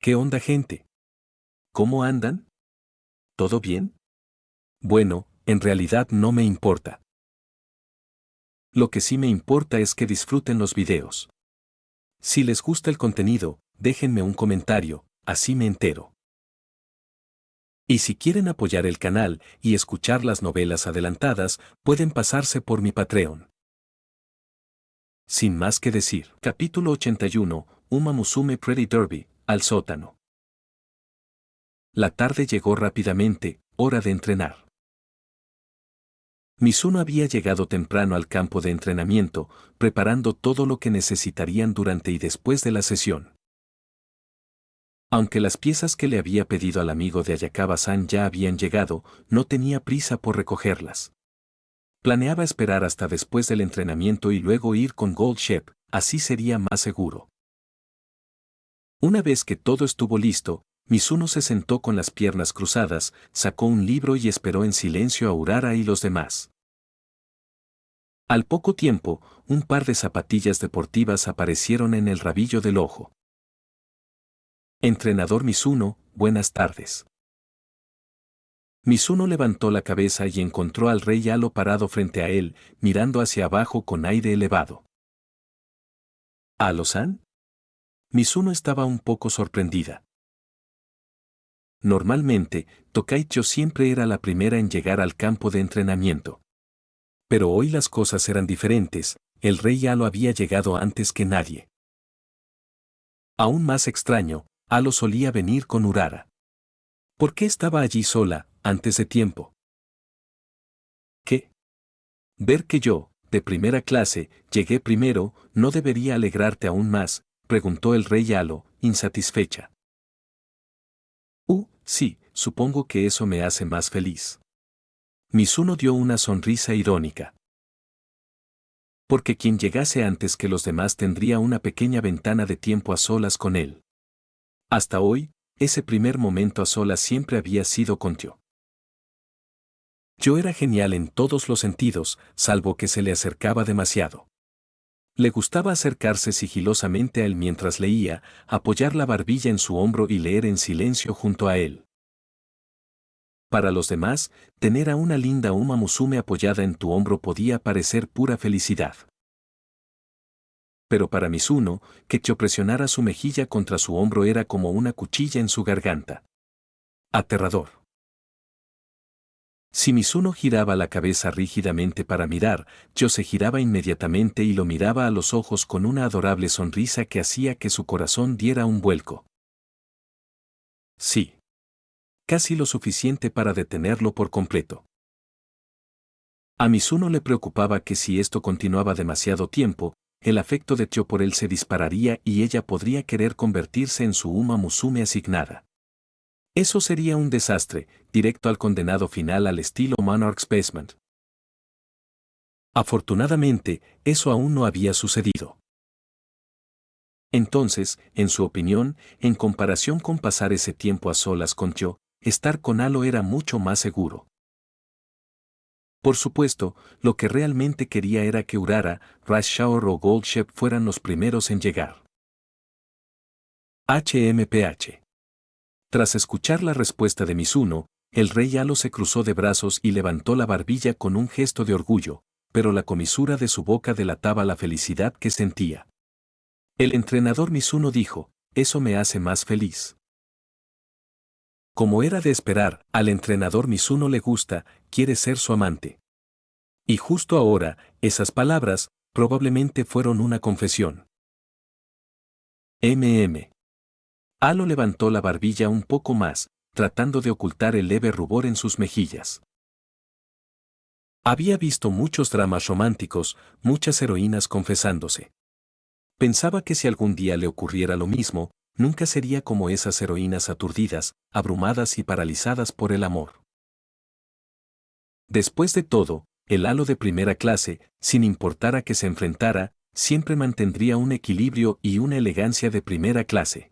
¿Qué onda, gente? ¿Cómo andan? ¿Todo bien? Bueno, en realidad no me importa. Lo que sí me importa es que disfruten los videos. Si les gusta el contenido, déjenme un comentario, así me entero. Y si quieren apoyar el canal y escuchar las novelas adelantadas, pueden pasarse por mi Patreon. Sin más que decir, capítulo 81, Uma Musume Pretty Derby, al sótano. La tarde llegó rápidamente, hora de entrenar. Mizuno había llegado temprano al campo de entrenamiento, preparando todo lo que necesitarían durante y después de la sesión. Aunque las piezas que le había pedido al amigo de Ayakawa-san ya habían llegado, no tenía prisa por recogerlas. Planeaba esperar hasta después del entrenamiento y luego ir con Gold Shep, así sería más seguro. Una vez que todo estuvo listo, Mizuno se sentó con las piernas cruzadas, sacó un libro y esperó en silencio a Urara y los demás. Al poco tiempo, un par de zapatillas deportivas aparecieron en el rabillo del ojo. Entrenador Mizuno, buenas tardes. Mizuno levantó la cabeza y encontró al rey Alo parado frente a él, mirando hacia abajo con aire elevado. ¿Alo-san? Mizuno estaba un poco sorprendida. Normalmente, Tokaicho siempre era la primera en llegar al campo de entrenamiento. Pero hoy las cosas eran diferentes, el rey Alo había llegado antes que nadie. Aún más extraño, Alo solía venir con Urara. ¿Por qué estaba allí sola, antes de tiempo? ¿Qué? Ver que yo, de primera clase, llegué primero, ¿no debería alegrarte aún más?, preguntó el rey Alo, insatisfecha. Sí, supongo que eso me hace más feliz. Mizuno dio una sonrisa irónica. Porque quien llegase antes que los demás tendría una pequeña ventana de tiempo a solas con él. Hasta hoy, ese primer momento a solas siempre había sido con Tio. Yo era genial en todos los sentidos, salvo que se le acercaba demasiado. Le gustaba acercarse sigilosamente a él mientras leía, apoyar la barbilla en su hombro y leer en silencio junto a él. Para los demás, tener a una linda Uma Musume apoyada en tu hombro podía parecer pura felicidad. Pero para Mizuno, que Tio presionara su mejilla contra su hombro era como una cuchilla en su garganta. Aterrador. Si Mizuno giraba la cabeza rígidamente para mirar, Tio se giraba inmediatamente y lo miraba a los ojos con una adorable sonrisa que hacía que su corazón diera un vuelco. Sí. Casi lo suficiente para detenerlo por completo. A Mizuno le preocupaba que si esto continuaba demasiado tiempo, el afecto de Tio por él se dispararía y ella podría querer convertirse en su Uma Musume asignada. Eso sería un desastre, directo al condenado final al estilo Monarch's Basement. Afortunadamente, eso aún no había sucedido. Entonces, en su opinión, en comparación con pasar ese tiempo a solas con Tio, estar con Alo era mucho más seguro. Por supuesto, lo que realmente quería era que Urara, Rush Shower o Gold Shep fueran los primeros en llegar. HMPH. Tras escuchar la respuesta de Mizuno, el rey Alo se cruzó de brazos y levantó la barbilla con un gesto de orgullo, pero la comisura de su boca delataba la felicidad que sentía. El entrenador Mizuno dijo, eso me hace más feliz. Como era de esperar, al entrenador Mizuno le gusta, quiere ser su amante. Y justo ahora, esas palabras, probablemente fueron una confesión. Alo levantó la barbilla un poco más, tratando de ocultar el leve rubor en sus mejillas. Había visto muchos dramas románticos, muchas heroínas confesándose. Pensaba que si algún día le ocurriera lo mismo, nunca sería como esas heroínas aturdidas, abrumadas y paralizadas por el amor. Después de todo, el Alo de primera clase, sin importar a qué se enfrentara, siempre mantendría un equilibrio y una elegancia de primera clase.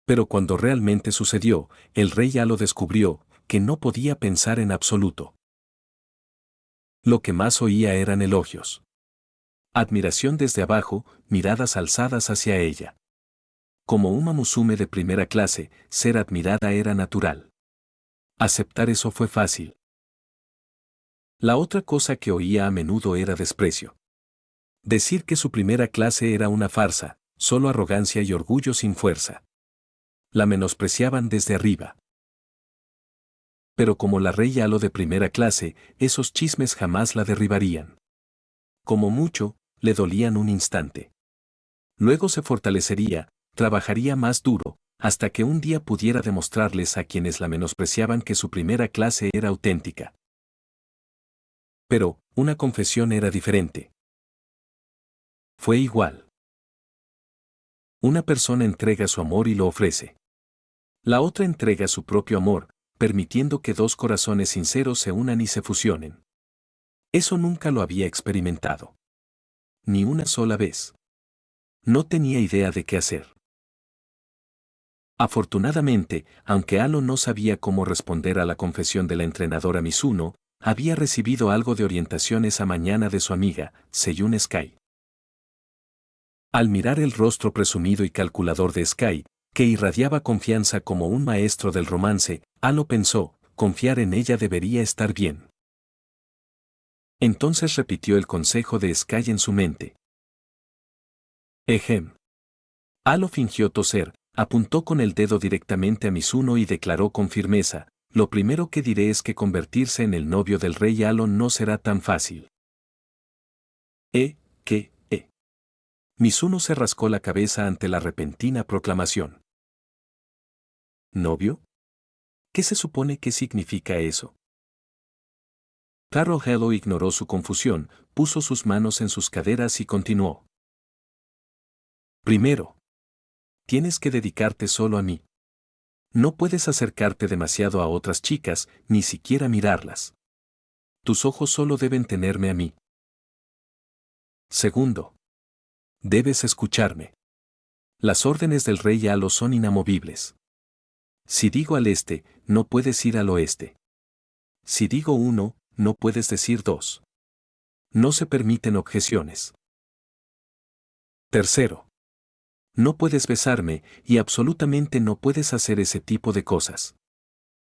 Pero cuando realmente sucedió, el rey Alo descubrió que no podía pensar en absoluto. Lo que más oía eran elogios. Admiración desde abajo, miradas alzadas hacia ella. Como una musume de primera clase, ser admirada era natural. Aceptar eso fue fácil. La otra cosa que oía a menudo era desprecio. Decir que su primera clase era una farsa, solo arrogancia y orgullo sin fuerza. La menospreciaban desde arriba. Pero como la rey Alo de primera clase, esos chismes jamás la derribarían. Como mucho, le dolían un instante. Luego se fortalecería, trabajaría más duro, hasta que un día pudiera demostrarles a quienes la menospreciaban que su primera clase era auténtica. Pero, una confesión era diferente. Fue igual. Una persona entrega su amor y lo ofrece. La otra entrega su propio amor, permitiendo que dos corazones sinceros se unan y se fusionen. Eso nunca lo había experimentado. Ni una sola vez. No tenía idea de qué hacer. Afortunadamente, aunque Alo no sabía cómo responder a la confesión de la entrenadora Mizuno, había recibido algo de orientación esa mañana de su amiga, Seiyun Sky. Al mirar el rostro presumido y calculador de Sky, que irradiaba confianza como un maestro del romance, Alo pensó, confiar en ella debería estar bien. Entonces repitió el consejo de Sky en su mente. Ejem. Alo fingió toser, apuntó con el dedo directamente a Mizuno y declaró con firmeza, lo primero que diré es que convertirse en el novio del rey Alo no será tan fácil. ¿Qué? Mizuno se rascó la cabeza ante la repentina proclamación. ¿Novio? ¿Qué se supone que significa eso? Taro Hello ignoró su confusión, puso sus manos en sus caderas y continuó. Primero, tienes que dedicarte solo a mí. No puedes acercarte demasiado a otras chicas, ni siquiera mirarlas. Tus ojos solo deben tenerme a mí. Segundo, debes escucharme. Las órdenes del rey Alo son inamovibles. Si digo al este, no puedes ir al oeste. Si digo uno, no puedes decir dos. No se permiten objeciones. Tercero, no puedes besarme y absolutamente no puedes hacer ese tipo de cosas.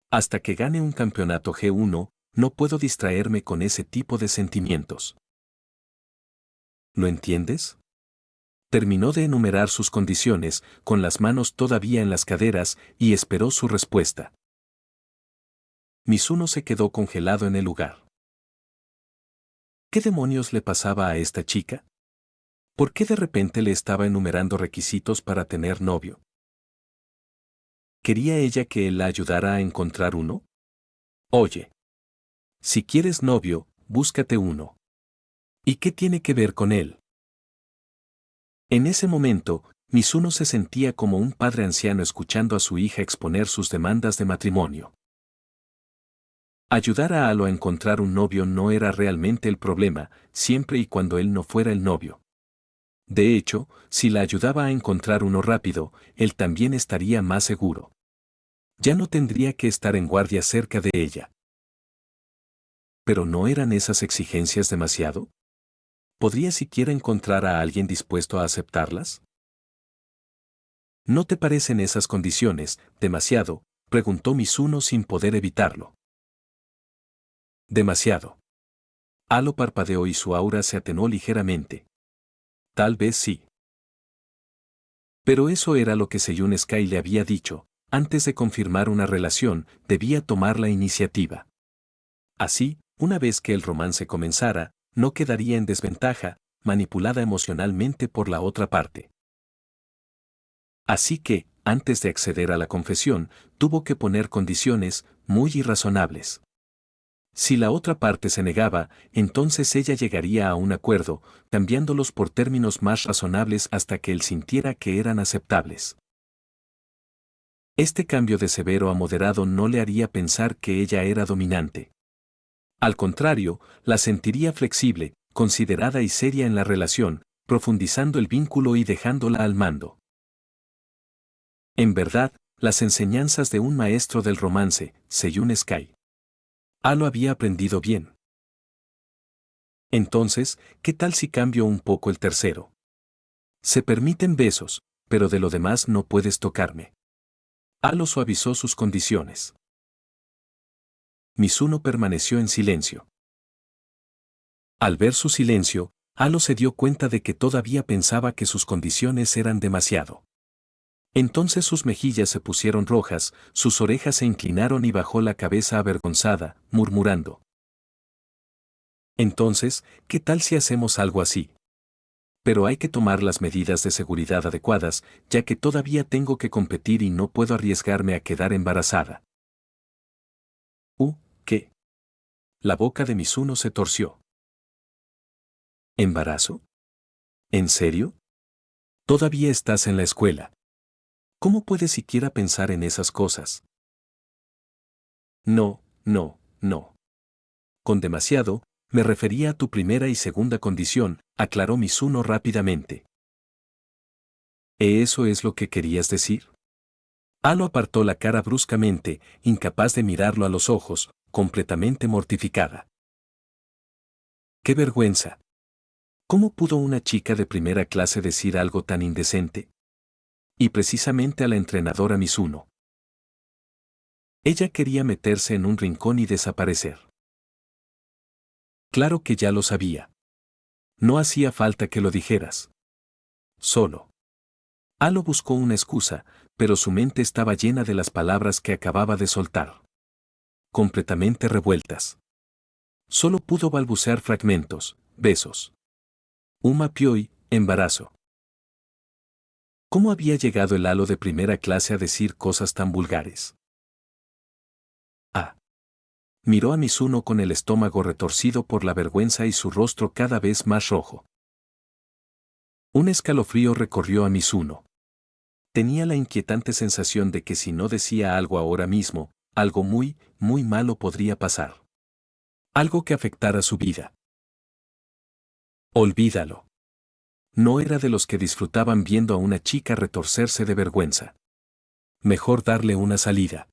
Hasta que gane un campeonato G1, no puedo distraerme con ese tipo de sentimientos. ¿Lo entiendes? Terminó de enumerar sus condiciones, con las manos todavía en las caderas, y esperó su respuesta. Mizuno se quedó congelado en el lugar. ¿Qué demonios le pasaba a esta chica? ¿Por qué de repente le estaba enumerando requisitos para tener novio? ¿Quería ella que él la ayudara a encontrar uno? Oye. Si quieres novio, búscate uno. ¿Y qué tiene que ver con él? En ese momento, Mizuno se sentía como un padre anciano escuchando a su hija exponer sus demandas de matrimonio. Ayudar a Alo a encontrar un novio no era realmente el problema, siempre y cuando él no fuera el novio. De hecho, si la ayudaba a encontrar uno rápido, él también estaría más seguro. Ya no tendría que estar en guardia cerca de ella. ¿Pero no eran esas exigencias demasiado? ¿Podría siquiera encontrar a alguien dispuesto a aceptarlas? ¿No te parecen esas condiciones demasiado? Preguntó Mizuno sin poder evitarlo. Demasiado. Alo parpadeó y su aura se atenuó ligeramente. Tal vez sí. Pero eso era lo que Seiyun Sky le había dicho, antes de confirmar una relación, debía tomar la iniciativa. Así, una vez que el romance comenzara, no quedaría en desventaja, manipulada emocionalmente por la otra parte. Así que, antes de acceder a la confesión, tuvo que poner condiciones muy irrazonables. Si la otra parte se negaba, entonces ella llegaría a un acuerdo, cambiándolos por términos más razonables hasta que él sintiera que eran aceptables. Este cambio de severo a moderado no le haría pensar que ella era dominante. Al contrario, la sentiría flexible, considerada y seria en la relación, profundizando el vínculo y dejándola al mando. En verdad, las enseñanzas de un maestro del romance, Seiyun Sky. Lo había aprendido bien. Entonces, ¿qué tal si cambio un poco el tercero? Se permiten besos, pero de lo demás no puedes tocarme. Halo suavizó sus condiciones. Mizuno permaneció en silencio. Al ver su silencio, Halo se dio cuenta de que todavía pensaba que sus condiciones eran demasiado. Entonces sus mejillas se pusieron rojas, sus orejas se inclinaron y bajó la cabeza avergonzada, murmurando. Entonces, ¿qué tal si hacemos algo así? Pero hay que tomar las medidas de seguridad adecuadas, ya que todavía tengo que competir y no puedo arriesgarme a quedar embarazada. ¿Qué? La boca de Mizuno se torció. ¿Embarazo? ¿En serio? Todavía estás en la escuela. ¿Cómo puedes siquiera pensar en esas cosas? No, no, no. Con demasiado, me refería a tu primera y segunda condición, aclaró Mizuno rápidamente. ¿Eso es lo que querías decir? Halo apartó la cara bruscamente, incapaz de mirarlo a los ojos, completamente mortificada. ¡Qué vergüenza! ¿Cómo pudo una chica de primera clase decir algo tan indecente? Y precisamente a la entrenadora Mizuno. Ella quería meterse en un rincón y desaparecer. Claro que ya lo sabía. No hacía falta que lo dijeras. Solo. Halo buscó una excusa, pero su mente estaba llena de las palabras que acababa de soltar. Completamente revueltas. Solo pudo balbucear fragmentos, besos. Uma Pioi, embarazo. ¿Cómo había llegado el Halo de primera clase a decir cosas tan vulgares? Miró a Mizuno con el estómago retorcido por la vergüenza y su rostro cada vez más rojo. Un escalofrío recorrió a Mizuno. Tenía la inquietante sensación de que si no decía algo ahora mismo, algo muy, muy malo podría pasar. Algo que afectara su vida. Olvídalo. No era de los que disfrutaban viendo a una chica retorcerse de vergüenza. Mejor darle una salida.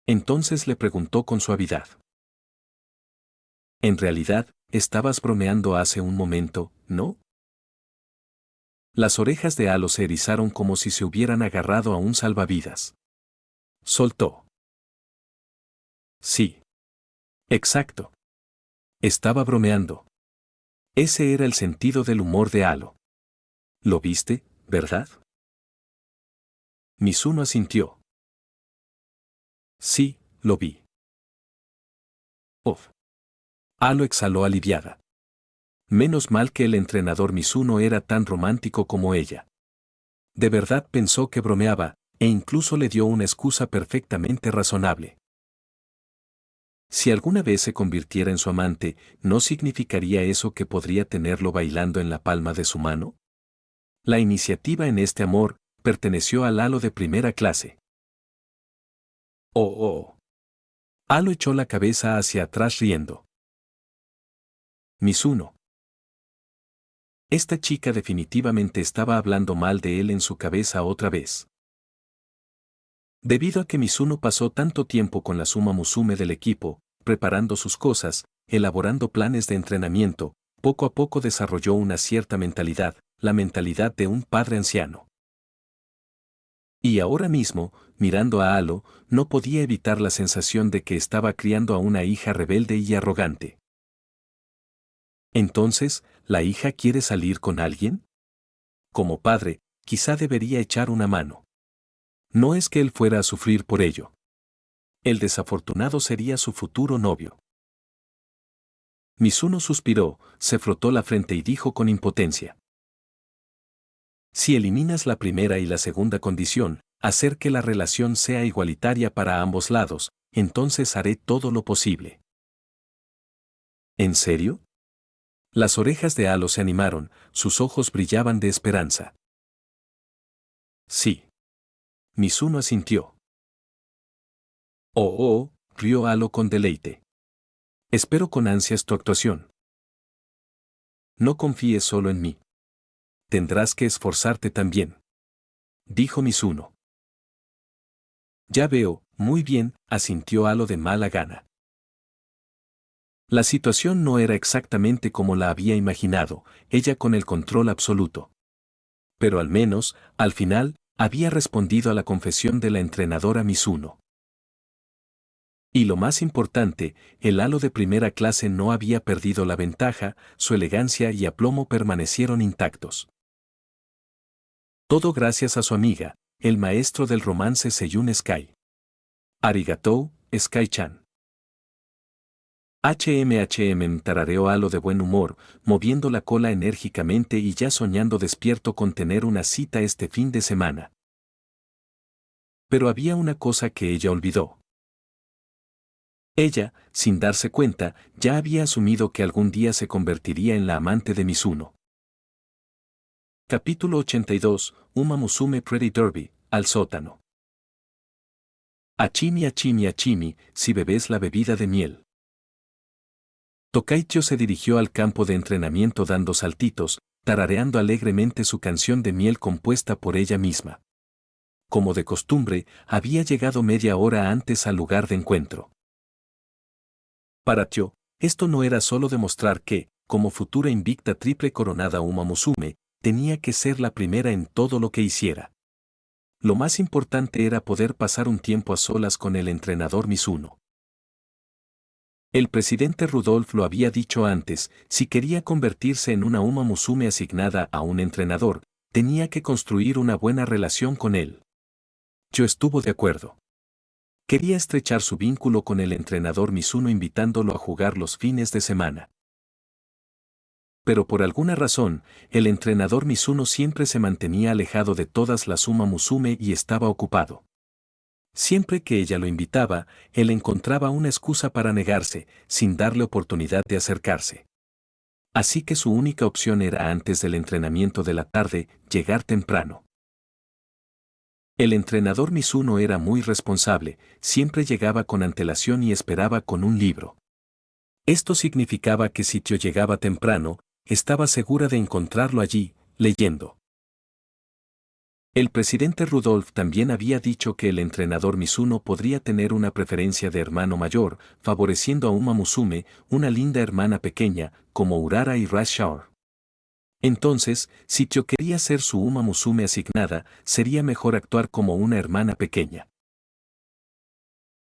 Entonces le preguntó con suavidad. En realidad, estabas bromeando hace un momento, ¿no? Las orejas de Halo se erizaron como si se hubieran agarrado a un salvavidas. Soltó. Sí. Exacto. Estaba bromeando. Ese era el sentido del humor de Halo. ¿Lo viste, verdad? Mizuno asintió. Sí, lo vi. Uf. Halo exhaló aliviada. Menos mal que el entrenador Mizuno era tan romántico como ella. De verdad pensó que bromeaba, e incluso le dio una excusa perfectamente razonable. Si alguna vez se convirtiera en su amante, ¿no significaría eso que podría tenerlo bailando en la palma de su mano? La iniciativa en este amor perteneció al Halo de primera clase. Oh. Halo echó la cabeza hacia atrás riendo. Mizuno. Esta chica definitivamente estaba hablando mal de él en su cabeza otra vez. Debido a que Mizuno pasó tanto tiempo con la Suma Musume del equipo, preparando sus cosas, elaborando planes de entrenamiento, poco a poco desarrolló una cierta mentalidad, la mentalidad de un padre anciano. Y ahora mismo, mirando a Halo, no podía evitar la sensación de que estaba criando a una hija rebelde y arrogante. Entonces, ¿la hija quiere salir con alguien? Como padre, quizá debería echar una mano. No es que él fuera a sufrir por ello. El desafortunado sería su futuro novio. Mizuno suspiró, se frotó la frente y dijo con impotencia. Si eliminas la primera y la segunda condición, hacer que la relación sea igualitaria para ambos lados, entonces haré todo lo posible. ¿En serio? Las orejas de Halo se animaron, sus ojos brillaban de esperanza. Sí. Mizuno asintió. Rió Halo con deleite. Espero con ansias tu actuación. No confíes solo en mí. Tendrás que esforzarte también. Dijo Mizuno. Ya veo, muy bien, asintió Halo de mala gana. La situación no era exactamente como la había imaginado, ella con el control absoluto. Pero al menos, al final, había respondido a la confesión de la entrenadora Mizuno. Y lo más importante, el halo de primera clase no había perdido la ventaja, su elegancia y aplomo permanecieron intactos. Todo gracias a su amiga, el maestro del romance Seiyun Sky. Arigatou, Sky-chan. Tarareó Halo de buen humor, moviendo la cola enérgicamente y ya soñando despierto con tener una cita este fin de semana. Pero había una cosa que ella olvidó. Ella, sin darse cuenta, ya había asumido que algún día se convertiría en la amante de Mizuno. Capítulo 82, Uma Musume Pretty Derby, al sótano. Achimi achimi achimi, si bebés la bebida de miel. Tokaicho se dirigió al campo de entrenamiento dando saltitos, tarareando alegremente su canción de miel compuesta por ella misma. Como de costumbre, había llegado media hora antes al lugar de encuentro. Para Tyo, esto no era solo demostrar que, como futura invicta triple coronada Uma Musume, tenía que ser la primera en todo lo que hiciera. Lo más importante era poder pasar un tiempo a solas con el entrenador Mizuno. El presidente Rudolph lo había dicho antes, si quería convertirse en una Uma Musume asignada a un entrenador, tenía que construir una buena relación con él. Yo estuvo de acuerdo. Quería estrechar su vínculo con el entrenador Mizuno invitándolo a jugar los fines de semana. Pero por alguna razón, el entrenador Mizuno siempre se mantenía alejado de todas las Uma Musume y estaba ocupado. Siempre que ella lo invitaba, él encontraba una excusa para negarse, sin darle oportunidad de acercarse. Así que su única opción era antes del entrenamiento de la tarde, llegar temprano. El entrenador Mizuno era muy responsable, siempre llegaba con antelación y esperaba con un libro. Esto significaba que si Tyo llegaba temprano, estaba segura de encontrarlo allí, leyendo. El presidente Rudolph también había dicho que el entrenador Mizuno podría tener una preferencia de hermano mayor, favoreciendo a Uma Musume, una linda hermana pequeña, como Urara y Rashar. Entonces, si Tyo quería ser su Uma Musume asignada, sería mejor actuar como una hermana pequeña.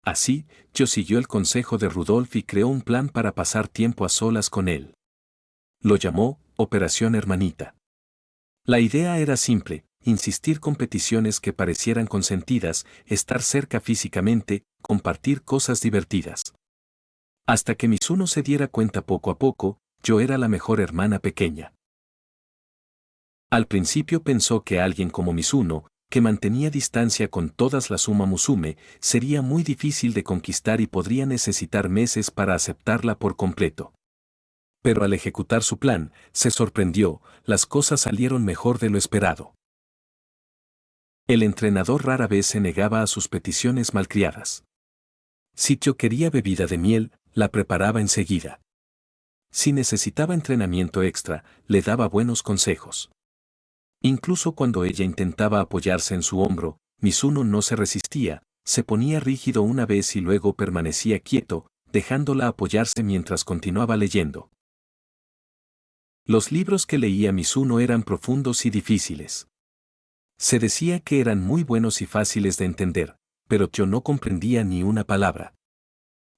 Así, Tyo siguió el consejo de Rudolph y creó un plan para pasar tiempo a solas con él. Lo llamó Operación Hermanita. La idea era simple: insistir competiciones que parecieran consentidas, estar cerca físicamente, compartir cosas divertidas. Hasta que Mizuno se diera cuenta poco a poco, yo era la mejor hermana pequeña. Al principio pensó que alguien como Mizuno, que mantenía distancia con todas las Uma Musume, sería muy difícil de conquistar y podría necesitar meses para aceptarla por completo. Pero al ejecutar su plan, se sorprendió, las cosas salieron mejor de lo esperado. El entrenador rara vez se negaba a sus peticiones malcriadas. Si Tyo quería bebida de miel, la preparaba enseguida. Si necesitaba entrenamiento extra, le daba buenos consejos. Incluso cuando ella intentaba apoyarse en su hombro, Mizuno no se resistía, se ponía rígido una vez y luego permanecía quieto, dejándola apoyarse mientras continuaba leyendo. Los libros que leía Mizuno eran profundos y difíciles. Se decía que eran muy buenos y fáciles de entender, pero Tyo no comprendía ni una palabra.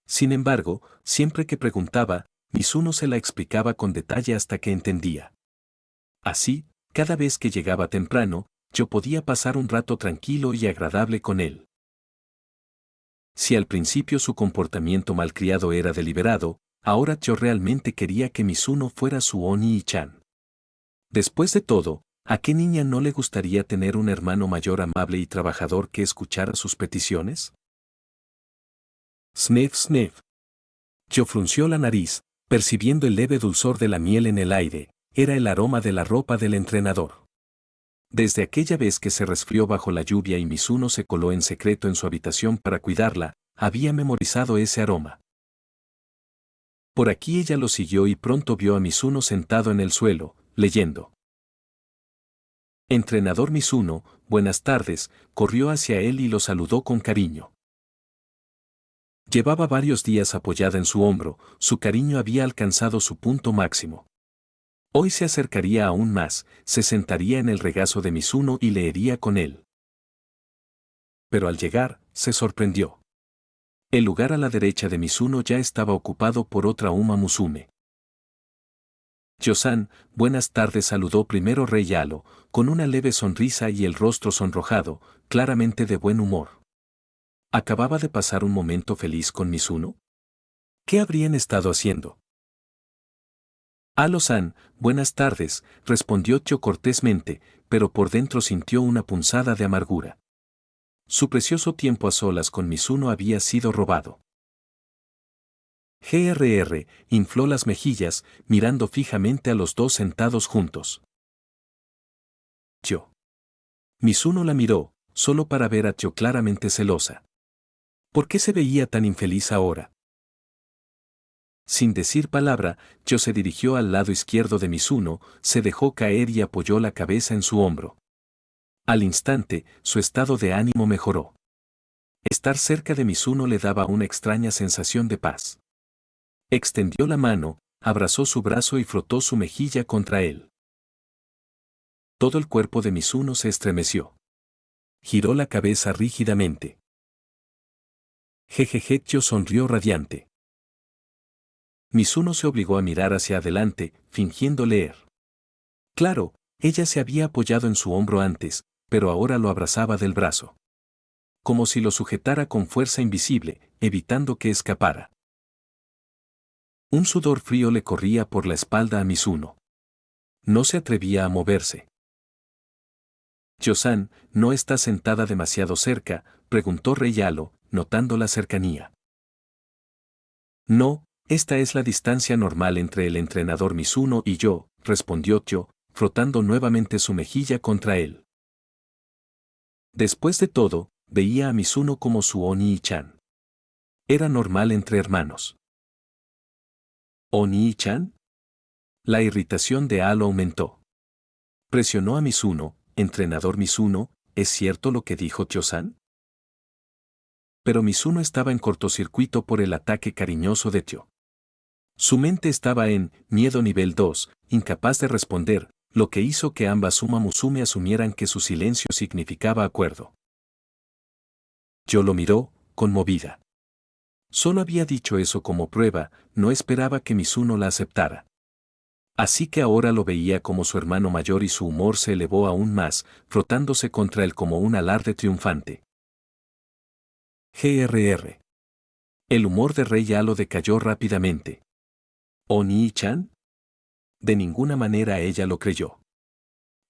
Sin embargo, siempre que preguntaba, Mizuno se la explicaba con detalle hasta que entendía. Así, cada vez que llegaba temprano, yo podía pasar un rato tranquilo y agradable con él. Si al principio su comportamiento malcriado era deliberado, ahora yo realmente quería que Mizuno fuera su Oni-chan. Después de todo, ¿a qué niña no le gustaría tener un hermano mayor amable y trabajador que escuchara sus peticiones? Sniff, sniff. Yo frunció la nariz, percibiendo el leve dulzor de la miel en el aire. Era el aroma de la ropa del entrenador. Desde aquella vez que se resfrió bajo la lluvia y Mizuno se coló en secreto en su habitación para cuidarla, había memorizado ese aroma. Por aquí ella lo siguió y pronto vio a Mizuno sentado en el suelo, leyendo. Entrenador Mizuno, buenas tardes, corrió hacia él y lo saludó con cariño. Llevaba varios días apoyada en su hombro, su cariño había alcanzado su punto máximo. Hoy se acercaría aún más, se sentaría en el regazo de Mizuno y leería con él. Pero al llegar, se sorprendió. El lugar a la derecha de Mizuno ya estaba ocupado por otra Uma Musume. Yo-san, buenas tardes, saludó primero Rey Yalo, con una leve sonrisa y el rostro sonrojado, claramente de buen humor. ¿Acababa de pasar un momento feliz con Mizuno? ¿Qué habrían estado haciendo? Alo-san, buenas tardes, respondió Tio cortésmente, pero por dentro sintió una punzada de amargura. Su precioso tiempo a solas con Mizuno había sido robado. GRR infló las mejillas, mirando fijamente a los dos sentados juntos. Tio. Mizuno la miró, solo para ver a Tio claramente celosa. ¿Por qué se veía tan infeliz ahora? Sin decir palabra, Tio se dirigió al lado izquierdo de Mizuno, se dejó caer y apoyó la cabeza en su hombro. Al instante, su estado de ánimo mejoró. Estar cerca de Mizuno le daba una extraña sensación de paz. Extendió la mano, abrazó su brazo y frotó su mejilla contra él. Todo el cuerpo de Mizuno se estremeció. Giró la cabeza rígidamente. Jejeje, Tio sonrió radiante. Mizuno se obligó a mirar hacia adelante, fingiendo leer. Claro, ella se había apoyado en su hombro antes, pero ahora lo abrazaba del brazo. Como si lo sujetara con fuerza invisible, evitando que escapara. Un sudor frío le corría por la espalda a Mizuno. No se atrevía a moverse. Yo-san, ¿no está sentada demasiado cerca?, preguntó Rey Yalo, notando la cercanía. No, esta es la distancia normal entre el entrenador Mizuno y yo, respondió Tio, frotando nuevamente su mejilla contra él. Después de todo, veía a Mizuno como su Oni-chan. Era normal entre hermanos. ¿Oni-chan? La irritación de Alo aumentó. Presionó a Mizuno, entrenador Mizuno, ¿es cierto lo que dijo Tio-san? Pero Mizuno estaba en cortocircuito por el ataque cariñoso de Tio. Su mente estaba en miedo nivel 2, incapaz de responder, lo que hizo que ambas Uma Musume asumieran que su silencio significaba acuerdo. Yo lo miró, conmovida. Solo había dicho eso como prueba, no esperaba que Mizuno la aceptara. Así que ahora lo veía como su hermano mayor y su humor se elevó aún más, frotándose contra él como un alarde triunfante. GRR. El humor de Rey Yalo decayó rápidamente. ¿Oni-chan? De ninguna manera ella lo creyó.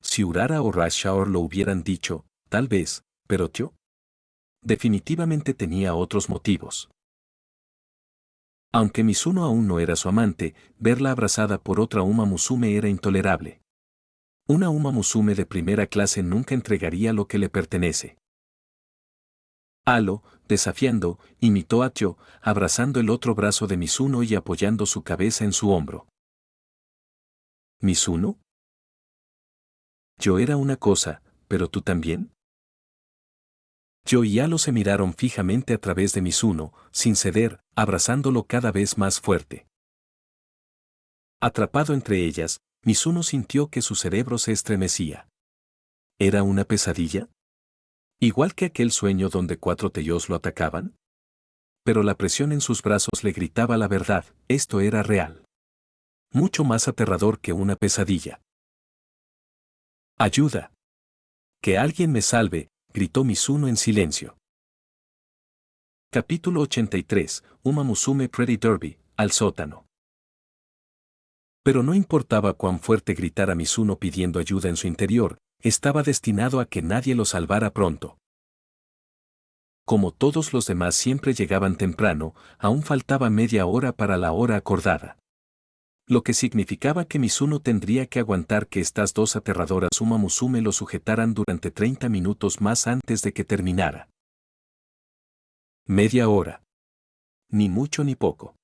Si Urara o Rashaor lo hubieran dicho, tal vez, pero Tio definitivamente tenía otros motivos. Aunque Mizuno aún no era su amante, verla abrazada por otra Uma Musume era intolerable. Una Uma Musume de primera clase nunca entregaría lo que le pertenece. Alo, desafiando, imitó a Tio, abrazando el otro brazo de Mizuno y apoyando su cabeza en su hombro. ¿Mizuno? Yo era una cosa, pero tú también. Yo y Alo se miraron fijamente a través de Mizuno, sin ceder, abrazándolo cada vez más fuerte. Atrapado entre ellas, Mizuno sintió que su cerebro se estremecía. ¿Era una pesadilla? Igual que aquel sueño donde 4 Teyos lo atacaban. Pero la presión en sus brazos le gritaba la verdad, esto era real. Mucho más aterrador que una pesadilla. ¡Ayuda! ¡Que alguien me salve!, gritó Mizuno en silencio. Capítulo 83, Uma Musume Pretty Derby, al sótano. Pero no importaba cuán fuerte gritara Mizuno pidiendo ayuda en su interior, estaba destinado a que nadie lo salvara pronto. Como todos los demás siempre llegaban temprano, aún faltaba media hora para la hora acordada. Lo que significaba que Mizuno tendría que aguantar que estas dos aterradoras Uma Musume lo sujetaran durante 30 minutos más antes de que terminara. Media hora. Ni mucho ni poco.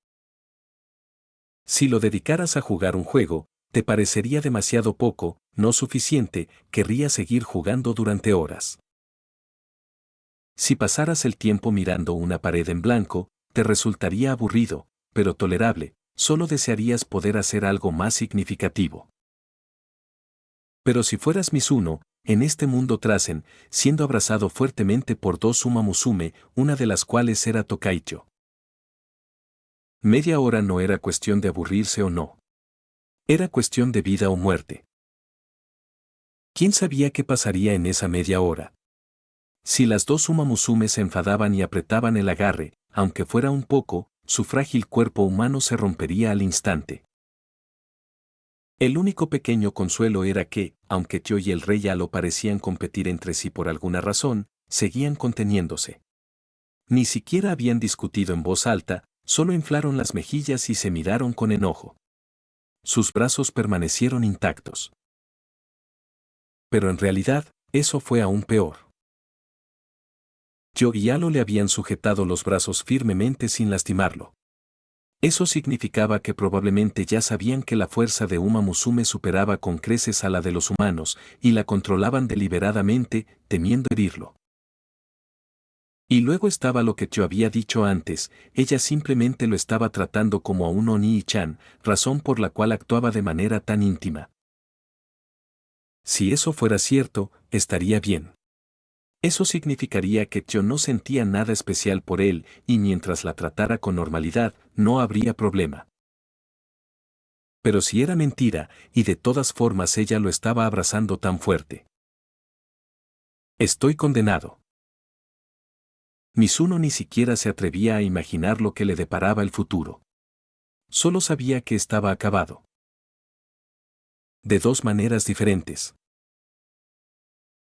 Si lo dedicaras a jugar un juego, te parecería demasiado poco, no suficiente, querrías seguir jugando durante horas. Si pasaras el tiempo mirando una pared en blanco, te resultaría aburrido, pero tolerable, solo desearías poder hacer algo más significativo. Pero si fueras Mizuno, en este mundo Trasen, siendo abrazado fuertemente por dos Uma Musume, una de las cuales era Tokaicho. Media hora no era cuestión de aburrirse o no. Era cuestión de vida o muerte. ¿Quién sabía qué pasaría en esa media hora? Si las dos Uma Musume se enfadaban y apretaban el agarre, aunque fuera un poco, su frágil cuerpo humano se rompería al instante. El único pequeño consuelo era que, aunque Tio y el rey Alo parecían competir entre sí por alguna razón, seguían conteniéndose. Ni siquiera habían discutido en voz alta, solo inflaron las mejillas y se miraron con enojo. Sus brazos permanecieron intactos. Pero en realidad, eso fue aún peor. Tio y Alo le habían sujetado los brazos firmemente sin lastimarlo. Eso significaba que probablemente ya sabían que la fuerza de Uma Musume superaba con creces a la de los humanos, y la controlaban deliberadamente, temiendo herirlo. Y luego estaba lo que Tio había dicho antes, ella simplemente lo estaba tratando como a un Oni-chan, razón por la cual actuaba de manera tan íntima. Si eso fuera cierto, estaría bien. Eso significaría que Tio no sentía nada especial por él, y mientras la tratara con normalidad, no habría problema. Pero si era mentira, y de todas formas ella lo estaba abrazando tan fuerte. Estoy condenado. Mizuno ni siquiera se atrevía a imaginar lo que le deparaba el futuro. Solo sabía que estaba acabado. De dos maneras diferentes.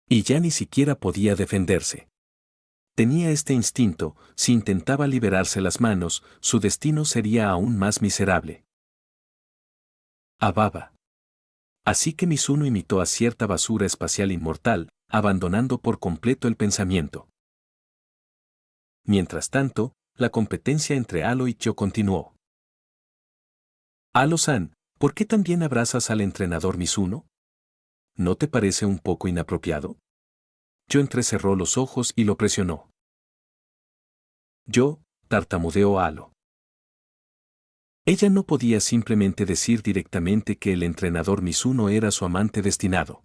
Y ya ni siquiera podía defenderse. Tenía este instinto, si intentaba liberarse las manos, su destino sería aún más miserable. Ababa. Así que Mizuno imitó a cierta basura espacial inmortal, abandonando por completo el pensamiento. Mientras tanto, la competencia entre Alo y Tio continuó. Alo-san, ¿por qué también abrazas al entrenador Mizuno? ¿No te parece un poco inapropiado? Tio entrecerró los ojos y lo presionó. Yo, tartamudeó Alo. Ella no podía simplemente decir directamente que el entrenador Mizuno era su amante destinado.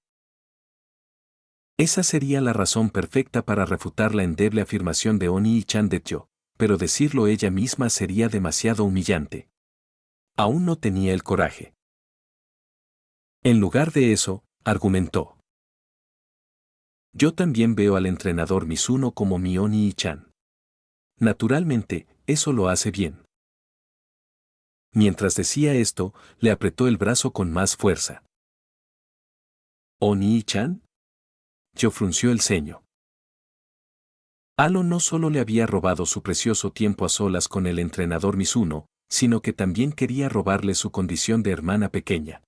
Esa sería la razón perfecta para refutar la endeble afirmación de Oni-chan de Tio, pero decirlo ella misma sería demasiado humillante. Aún no tenía el coraje. En lugar de eso, argumentó. Yo también veo al entrenador Mizuno como mi Oni-chan. Naturalmente, eso lo hace bien. Mientras decía esto, le apretó el brazo con más fuerza. ¿Oni-chan? Yo frunció el ceño. Alo no solo le había robado su precioso tiempo a solas con el entrenador Mizuno, sino que también quería robarle su condición de hermana pequeña.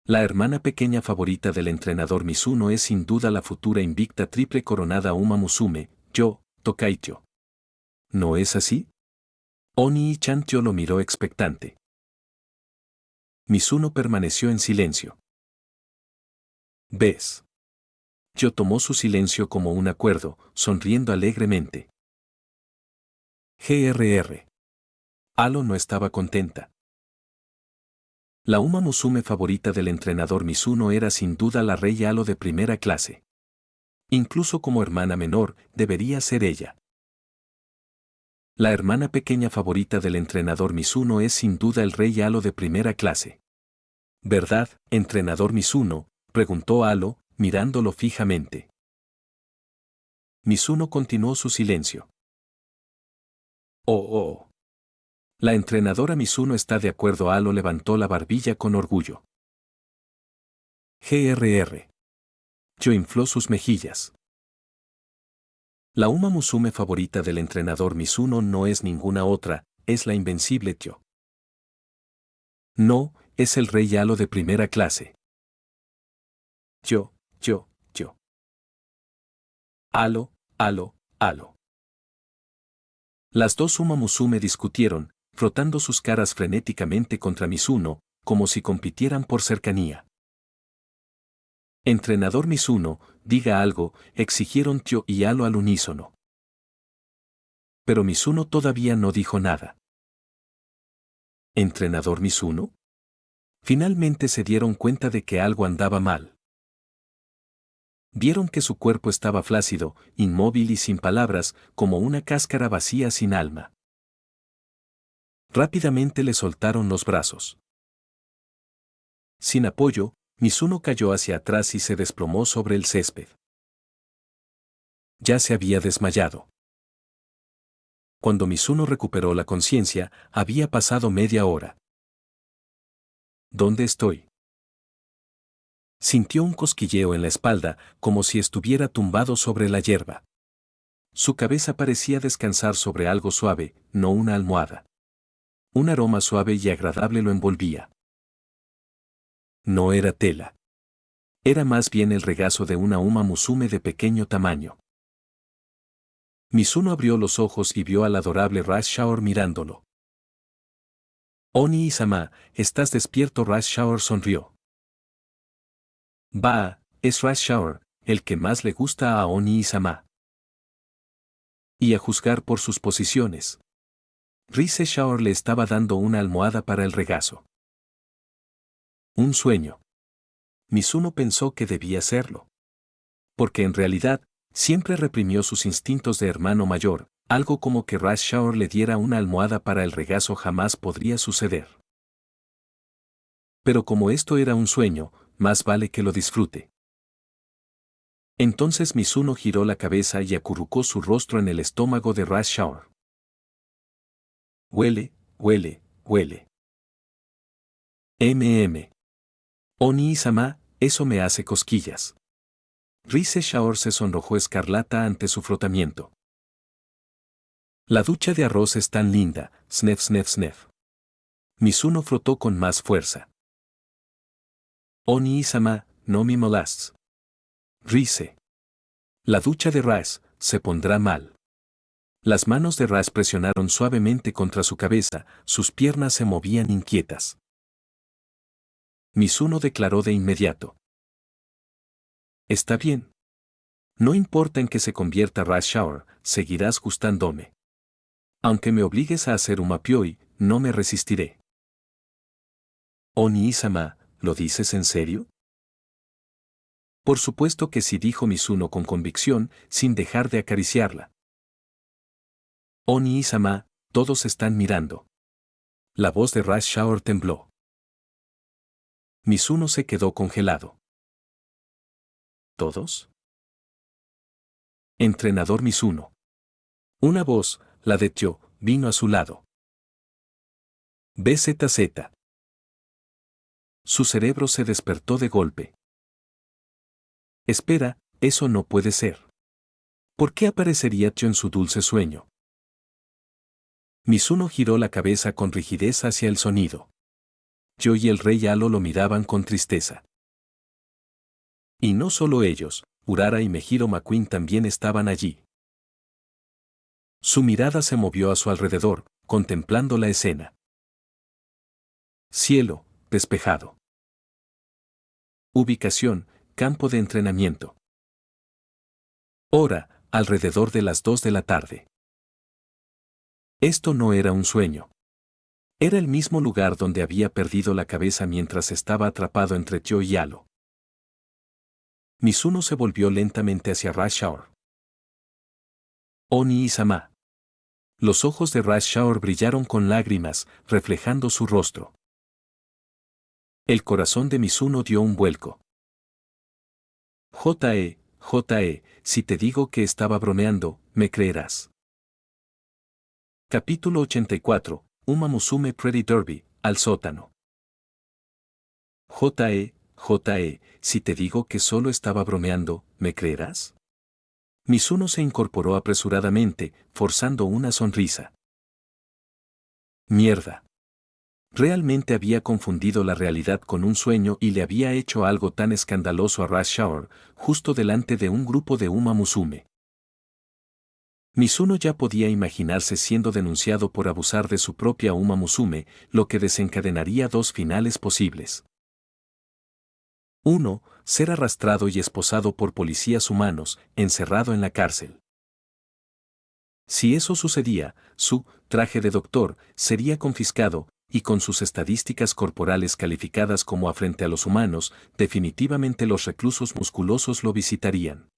La hermana pequeña favorita del entrenador Mizuno es sin duda la futura invicta triple coronada Uma Musume, yo, Tokaicho. ¿No es así? Oni-chan Tio lo miró expectante. Mizuno permaneció en silencio. ¿Ves? Tio tomó su silencio como un acuerdo, sonriendo alegremente. Grr. Alo no estaba contenta. La Uma Musume favorita del entrenador Mizuno era sin duda la Rey Alo de primera clase. Incluso como hermana menor, debería ser ella. La hermana pequeña favorita del entrenador Mizuno es sin duda el Rey Alo de primera clase. ¿Verdad, entrenador Mizuno?, preguntó Alo, mirándolo fijamente. Mizuno continuó su silencio. Oh. La entrenadora Mizuno está de acuerdo. Alo levantó la barbilla con orgullo. Grr. Tio infló sus mejillas. La Uma Musume favorita del entrenador Mizuno no es ninguna otra, es la invencible Tio. No, es el Rey Alo de primera clase. Yo. Alo. Las dos Uma Musume discutieron, frotando sus caras frenéticamente contra Mizuno, como si compitieran por cercanía. Entrenador Mizuno, diga algo, exigieron Tio y Alo al unísono. Pero Mizuno todavía no dijo nada. ¿Entrenador Mizuno? Finalmente se dieron cuenta de que algo andaba mal. Vieron que su cuerpo estaba flácido, inmóvil y sin palabras, como una cáscara vacía sin alma. Rápidamente le soltaron los brazos. Sin apoyo, Mizuno cayó hacia atrás y se desplomó sobre el césped. Ya se había desmayado. Cuando Mizuno recuperó la conciencia, había pasado media hora. ¿Dónde estoy? Sintió un cosquilleo en la espalda, como si estuviera tumbado sobre la hierba. Su cabeza parecía descansar sobre algo suave, no una almohada. Un aroma suave y agradable lo envolvía. No era tela. Era más bien el regazo de una Uma Musume de pequeño tamaño. Mizuno abrió los ojos y vio al adorable Rush Shower mirándolo. Oni-sama, ¿estás despierto? Rush Shower sonrió. Bah, es Rush Shower, el que más le gusta a Oni-sama. Y a juzgar por sus posiciones. Rise Shower le estaba dando una almohada para el regazo. Un sueño. Mizuno pensó que debía serlo. Porque en realidad, siempre reprimió sus instintos de hermano mayor, algo como que Rush Shower le diera una almohada para el regazo jamás podría suceder. Pero como esto era un sueño, más vale que lo disfrute. Entonces Mizuno giró la cabeza y acurrucó su rostro en el estómago de Rush Shower. Huele, huele, huele. Oni-sama, eso me hace cosquillas. Rise Shower se sonrojó escarlata ante su frotamiento. La ducha de arroz es tan linda, snef snef snef. Mizuno frotó con más fuerza. Oni-sama, no me molestes. Rise. La ducha de Rise se pondrá mal. Las manos de Rise presionaron suavemente contra su cabeza, sus piernas se movían inquietas. Mizuno declaró de inmediato. Está bien. No importa en qué se convierta Rush Shower, seguirás gustándome. Aunque me obligues a hacer un mapioi, no me resistiré. Oni-sama, ¿lo dices en serio? Por supuesto que sí, dijo Mizuno con convicción, sin dejar de acariciarla. Oni-sama, todos están mirando. La voz de Rush Shower tembló. Mizuno se quedó congelado. ¿Todos? Entrenador Mizuno. Una voz, la de Tyo, vino a su lado. BZZ. Su cerebro se despertó de golpe. Espera, eso no puede ser. ¿Por qué aparecería Tyo en su dulce sueño? Mizuno giró la cabeza con rigidez hacia el sonido. Tyo y el rey Alo lo miraban con tristeza. Y no solo ellos, Urara y Mejiro McQueen también estaban allí. Su mirada se movió a su alrededor, contemplando la escena. Cielo, despejado. Ubicación, campo de entrenamiento. Hora, alrededor de las 2 de la tarde. Esto no era un sueño. Era el mismo lugar donde había perdido la cabeza mientras estaba atrapado entre Tyo y Alo. Mizuno se volvió lentamente hacia Rush Shower. Oni-sama. Los ojos de Rush Shower brillaron con lágrimas, reflejando su rostro. El corazón de Mizuno dio un vuelco. J.E., si te digo que estaba bromeando, me creerás. Capítulo 84, Uma Musume Pretty Derby, al sótano. J.E., si te digo que solo estaba bromeando, ¿me creerás? Mizuno se incorporó apresuradamente, forzando una sonrisa. Mierda. Realmente había confundido la realidad con un sueño y le había hecho algo tan escandaloso a Rush Shower, justo delante de un grupo de Uma Musume. Mizuno ya podía imaginarse siendo denunciado por abusar de su propia Uma Musume, lo que desencadenaría dos finales posibles. 1. Ser arrastrado y esposado por policías humanos, encerrado en la cárcel. Si eso sucedía, su traje de doctor sería confiscado, y con sus estadísticas corporales calificadas como a frente a los humanos, definitivamente los reclusos musculosos lo visitarían.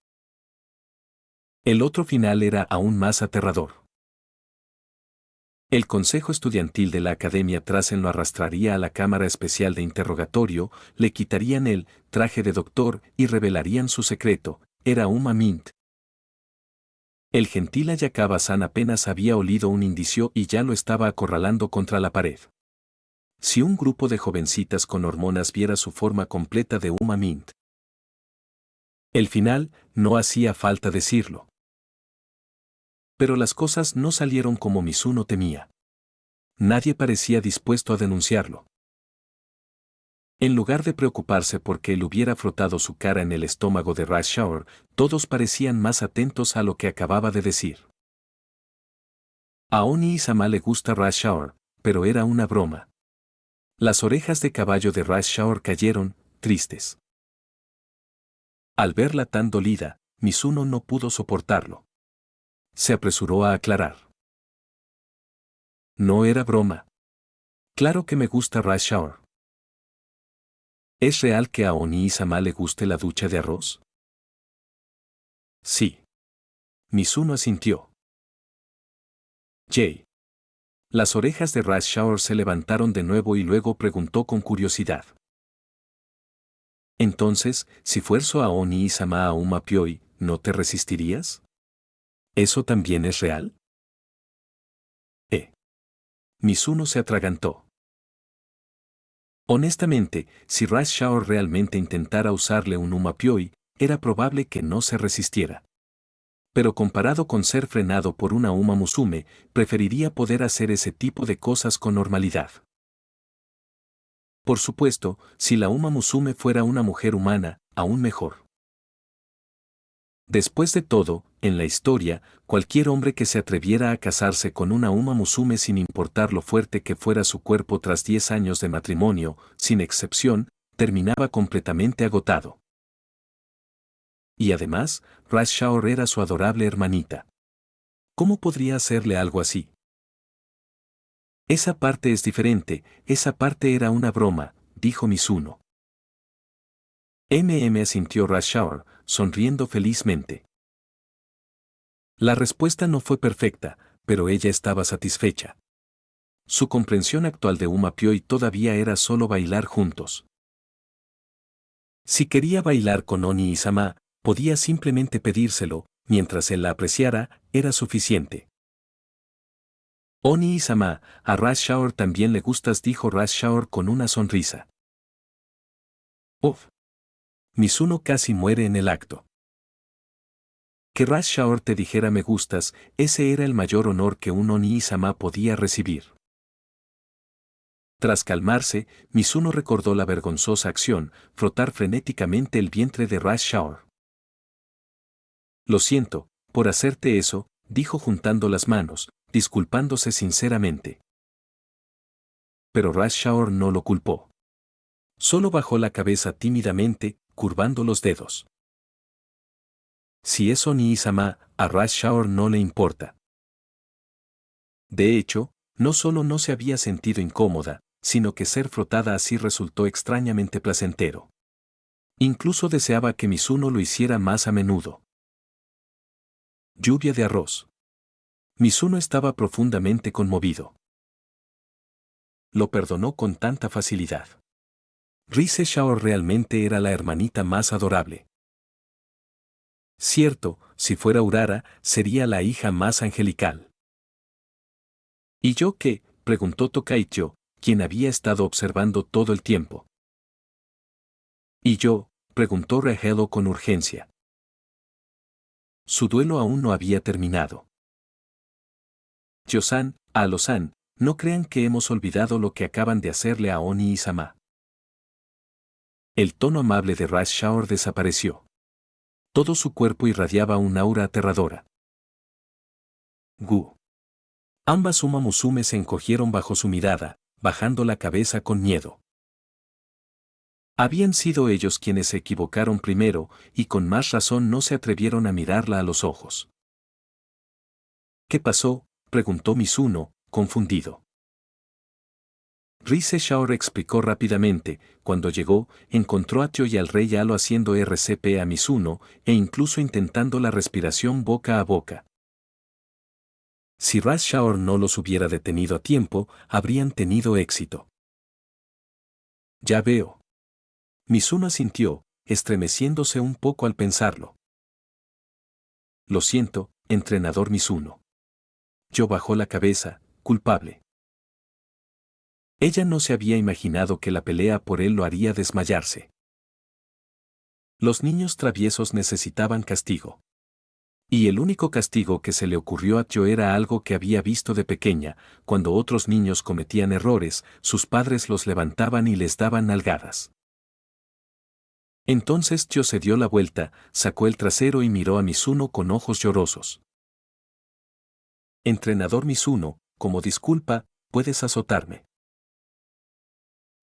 El otro final era aún más aterrador. El consejo estudiantil de la academia Trasen lo arrastraría a la cámara especial de interrogatorio, le quitarían el traje de doctor y revelarían su secreto, era Uma Mint. El gentil Ayakawa-san apenas había olido un indicio y ya lo estaba acorralando contra la pared. Si un grupo de jovencitas con hormonas viera su forma completa de Uma Mint. El final, no hacía falta decirlo. Pero las cosas no salieron como Mizuno temía. Nadie parecía dispuesto a denunciarlo. En lugar de preocuparse porque él hubiera frotado su cara en el estómago de Rush Hour, todos parecían más atentos a lo que acababa de decir. A Oni-sama le gusta Rush Hour, pero era una broma. Las orejas de caballo de Rush Hour cayeron, tristes. Al verla tan dolida, Mizuno no pudo soportarlo. Se apresuró a aclarar. No era broma. Claro que me gusta Rush Hour. ¿Es real que a Oni-sama le guste la ducha de arroz? Sí. Mizuno asintió. Jay. Las orejas de Rush Hour se levantaron de nuevo y luego preguntó con curiosidad. Entonces, si fuerzo a Oni-sama a Uma Pyoi, ¿no te resistirías? ¿Eso también es real? Mizuno se atragantó. Honestamente, si Rush Hour realmente intentara usarle un Uma Pyoi, era probable que no se resistiera. Pero comparado con ser frenado por una Uma Musume, preferiría poder hacer ese tipo de cosas con normalidad. Por supuesto, si la Uma Musume fuera una mujer humana, aún mejor. Después de todo, en la historia, cualquier hombre que se atreviera a casarse con una Uma Musume sin importar lo fuerte que fuera su cuerpo tras 10 años de matrimonio, sin excepción, terminaba completamente agotado. Y además, Rush Hour era su adorable hermanita. ¿Cómo podría hacerle algo así? Esa parte es diferente, esa parte era una broma, dijo Mizuno. Asintió Rush Hour, sonriendo felizmente. La respuesta no fue perfecta, pero ella estaba satisfecha. Su comprensión actual de Uma Pyoi todavía era solo bailar juntos. Si quería bailar con Oni-sama, podía simplemente pedírselo, mientras él la apreciara, era suficiente. Oni-sama, a Rush Hour también le gustas, dijo Rush Hour con una sonrisa. Uf. Mizuno casi muere en el acto. Que Rush Hour te dijera me gustas, ese era el mayor honor que un Oni-sama podía recibir. Tras calmarse, Mizuno recordó la vergonzosa acción, frotar frenéticamente el vientre de Rush Hour. Lo siento, por hacerte eso, dijo juntando las manos, disculpándose sinceramente. Pero Rush Hour no lo culpó. Solo bajó la cabeza tímidamente, curvando los dedos. Si es Oni-sama, a Rush Hour no le importa. De hecho, no solo no se había sentido incómoda, sino que ser frotada así resultó extrañamente placentero. Incluso deseaba que Mizuno lo hiciera más a menudo. Lluvia de arroz. Mizuno estaba profundamente conmovido. Lo perdonó con tanta facilidad. Rise Shao realmente era la hermanita más adorable. Cierto, si fuera Urara, sería la hija más angelical. ¿Y yo qué?, preguntó Tokaicho, quien había estado observando todo el tiempo. ¿Y yo?, preguntó Regelo con urgencia. Su duelo aún no había terminado. Yo-san, Alo-san, no crean que hemos olvidado lo que acaban de hacerle a Oni-sama. El tono amable de Rush Hour desapareció. Todo su cuerpo irradiaba un aura aterradora. Gu. Ambas Uma Musume se encogieron bajo su mirada, bajando la cabeza con miedo. Habían sido ellos quienes se equivocaron primero, y con más razón no se atrevieron a mirarla a los ojos. ¿Qué pasó?, preguntó Mizuno, confundido. Rise Shaor explicó rápidamente. Cuando llegó, encontró a Tio y al rey Halo haciendo RCP a Mizuno e incluso intentando la respiración boca a boca. Si Ras Shaor no los hubiera detenido a tiempo, habrían tenido éxito. Ya veo. Mizuno asintió, estremeciéndose un poco al pensarlo. Lo siento, entrenador Mizuno. Yo bajó la cabeza, culpable. Ella no se había imaginado que la pelea por él lo haría desmayarse. Los niños traviesos necesitaban castigo. Y el único castigo que se le ocurrió a Tio era algo que había visto de pequeña. Cuando otros niños cometían errores, sus padres los levantaban y les daban nalgadas. Entonces Tio se dio la vuelta, sacó el trasero y miró a Mizuno con ojos llorosos. Entrenador Mizuno, como disculpa, puedes azotarme.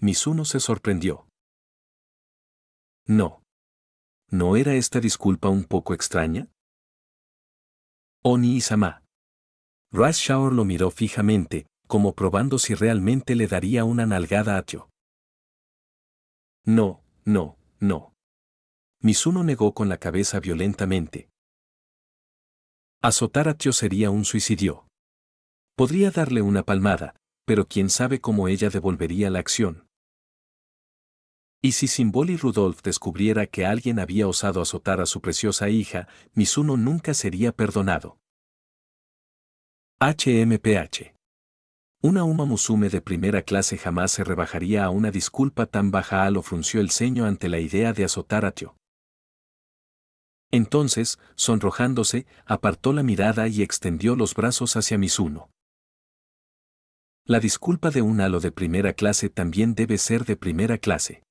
Mizuno se sorprendió. No. ¿No era esta disculpa un poco extraña? Oni-sama. Ras Shaor lo miró fijamente, como probando si realmente le daría una nalgada a Tio. No, no, no. Mizuno negó con la cabeza violentamente. Azotar a Tio sería un suicidio. Podría darle una palmada, pero quién sabe cómo ella devolvería la acción. Y si Symbol y Rudolph descubriera que alguien había osado azotar a su preciosa hija, Mizuno nunca sería perdonado. HMPH. Una Uma Musume de primera clase jamás se rebajaría a una disculpa tan baja. Halo frunció el ceño ante la idea de azotar a Tio. Entonces, sonrojándose, apartó la mirada y extendió los brazos hacia Mizuno. La disculpa de un Halo de primera clase también debe ser de primera clase.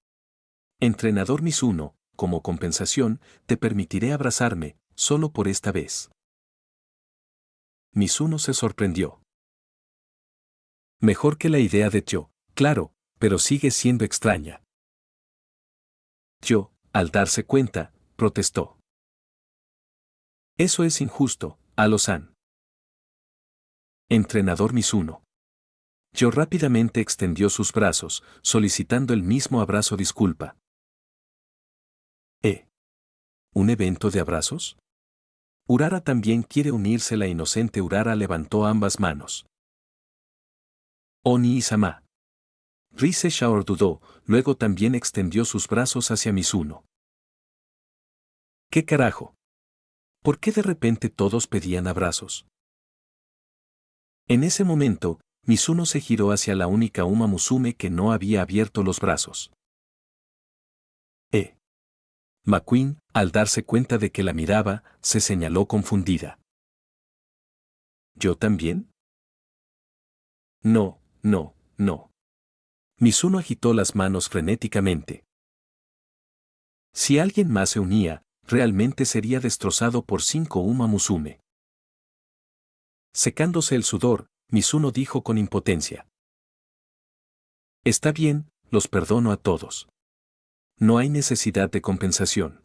Entrenador Mizuno, como compensación, te permitiré abrazarme, solo por esta vez. Mizuno se sorprendió. Mejor que la idea de Tio, claro, pero sigue siendo extraña. Tio, al darse cuenta, protestó. Eso es injusto, Halo-san. Entrenador Mizuno. Tio rápidamente extendió sus brazos, solicitando el mismo abrazo disculpa. ¿Un evento de abrazos? Urara también quiere unirse. La inocente Urara levantó ambas manos. Oni-sama. Rise Shaor dudó, luego también extendió sus brazos hacia Mizuno. ¿Qué carajo? ¿Por qué de repente todos pedían abrazos? En ese momento, Mizuno se giró hacia la única Uma Musume que no había abierto los brazos. McQueen, al darse cuenta de que la miraba, se señaló confundida. ¿Yo también? No, no, no. Mizuno agitó las manos frenéticamente. Si alguien más se unía, realmente sería destrozado por 5 Uma Musume. Secándose el sudor, Mizuno dijo con impotencia. Está bien, los perdono a todos. No hay necesidad de compensación.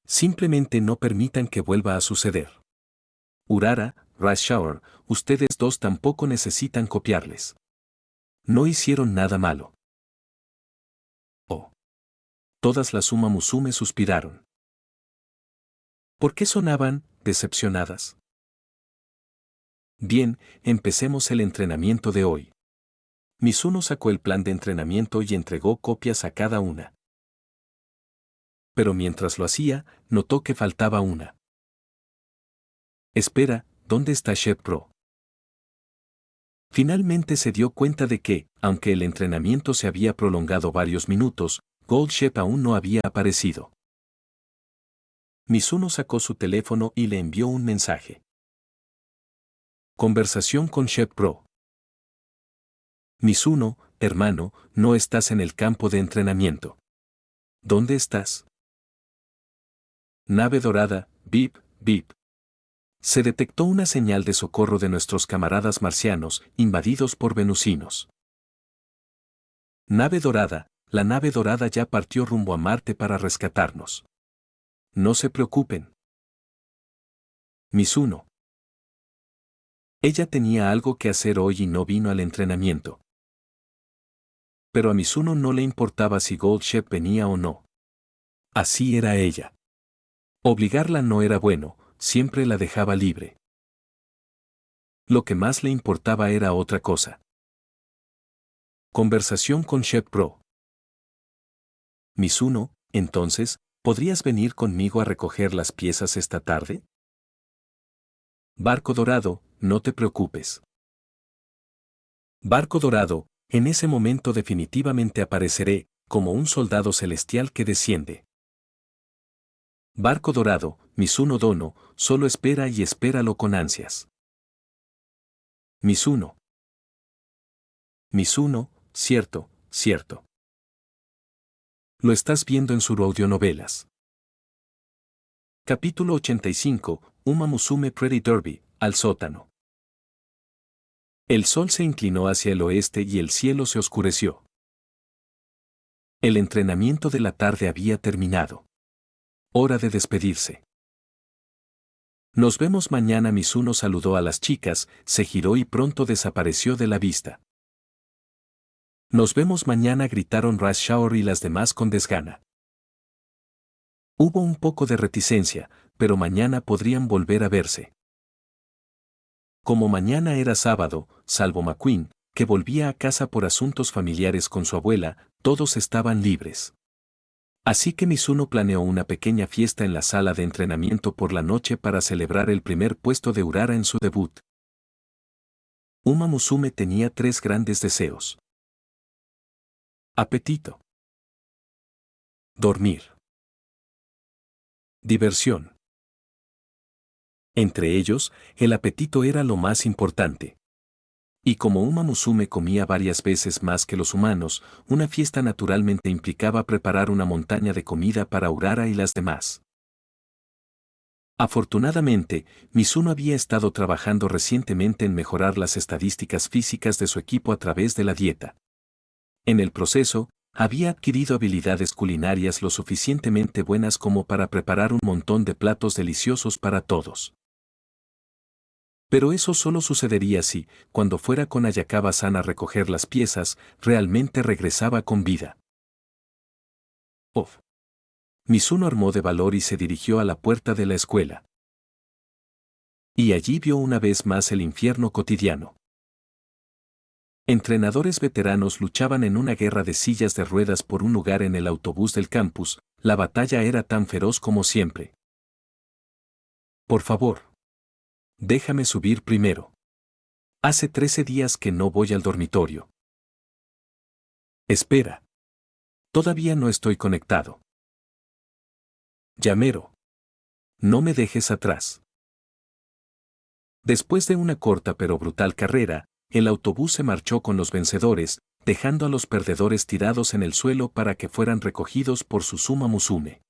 Simplemente no permitan que vuelva a suceder. Urara, Ras Shaor, ustedes dos tampoco necesitan copiarles. No hicieron nada malo. Oh. Todas las Uma Musume suspiraron. ¿Por qué sonaban decepcionadas? Bien, empecemos el entrenamiento de hoy. Mizuno sacó el plan de entrenamiento y entregó copias a cada una. Pero mientras lo hacía, notó que faltaba una. Espera, ¿dónde está Shep Pro? Finalmente se dio cuenta de que, aunque el entrenamiento se había prolongado varios minutos, Gold Shep aún no había aparecido. Mizuno sacó su teléfono y le envió un mensaje. Conversación con Shep Pro. Mizuno, hermano, no estás en el campo de entrenamiento. ¿Dónde estás? Nave dorada, bip, bip. Se detectó una señal de socorro de nuestros camaradas marcianos, invadidos por venusinos. Nave dorada, la nave dorada ya partió rumbo a Marte para rescatarnos. No se preocupen. Mizuno. Ella tenía algo que hacer hoy y no vino al entrenamiento. pero a Mizuno no le importaba si Gold Shep venía o no. Así era ella. Obligarla no era bueno, siempre la dejaba libre. Lo que más le importaba era otra cosa. Conversación con Shep Pro. Mizuno, entonces, ¿podrías venir conmigo a recoger las piezas esta tarde? Barco Dorado, no te preocupes. Barco Dorado, en ese momento definitivamente apareceré, como un soldado celestial que desciende. Barco Dorado, Mizuno Dono, solo espera y espéralo con ansias. Mizuno. Mizuno, cierto, cierto. Lo estás viendo en sus audionovelas. Capítulo 85, Uma Musume Pretty Derby, al sótano. El sol se inclinó hacia el oeste y el cielo se oscureció. El entrenamiento de la tarde había terminado. Hora de despedirse. Nos vemos mañana. Mizuno saludó a las chicas, se giró y pronto desapareció de la vista. Nos vemos mañana, gritaron Rush Shaor y las demás con desgana. Hubo un poco de reticencia, pero mañana podrían volver a verse. Como mañana era sábado, salvo McQueen, que volvía a casa por asuntos familiares con su abuela, todos estaban libres. Así que Mizuno planeó una pequeña fiesta en la sala de entrenamiento por la noche para celebrar el primer puesto de Urara en su debut. Uma Musume tenía 3 grandes deseos. Apetito. Dormir. Diversión. Entre ellos, el apetito era lo más importante. Y como Uma Musume comía varias veces más que los humanos, una fiesta naturalmente implicaba preparar una montaña de comida para Urara y las demás. Afortunadamente, Mizuno había estado trabajando recientemente en mejorar las estadísticas físicas de su equipo a través de la dieta. En el proceso, había adquirido habilidades culinarias lo suficientemente buenas como para preparar un montón de platos deliciosos para todos. Pero eso solo sucedería si, cuando fuera con Ayakawa-san a recoger las piezas, realmente regresaba con vida. Mizuno armó de valor y se dirigió a la puerta de la escuela. Y allí vio una vez más el infierno cotidiano. Entrenadores veteranos luchaban en una guerra de sillas de ruedas por un lugar en el autobús del campus, la batalla era tan feroz como siempre. Por favor. Déjame subir primero. Hace 13 días que no voy al dormitorio. Espera. Todavía no estoy conectado. Yamero. No me dejes atrás. Después de una corta pero brutal carrera, el autobús se marchó con los vencedores, dejando a los perdedores tirados en el suelo para que fueran recogidos por Uma Musume.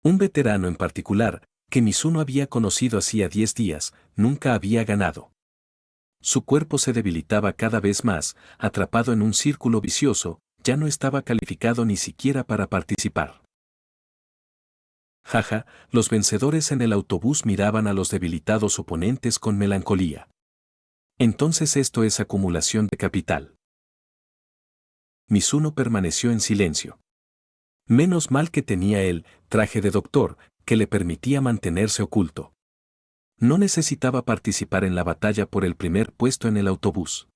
Un veterano en particular, que Mizuno había conocido hacía 10 días, nunca había ganado. Su cuerpo se debilitaba cada vez más, atrapado en un círculo vicioso, ya no estaba calificado ni siquiera para participar. Jaja, los vencedores en el autobús miraban a los debilitados oponentes con melancolía. Entonces esto es acumulación de capital. Mizuno permaneció en silencio. Menos mal que tenía el traje de doctor, que le permitía mantenerse oculto. No necesitaba participar en la batalla por el primer puesto en el autobús.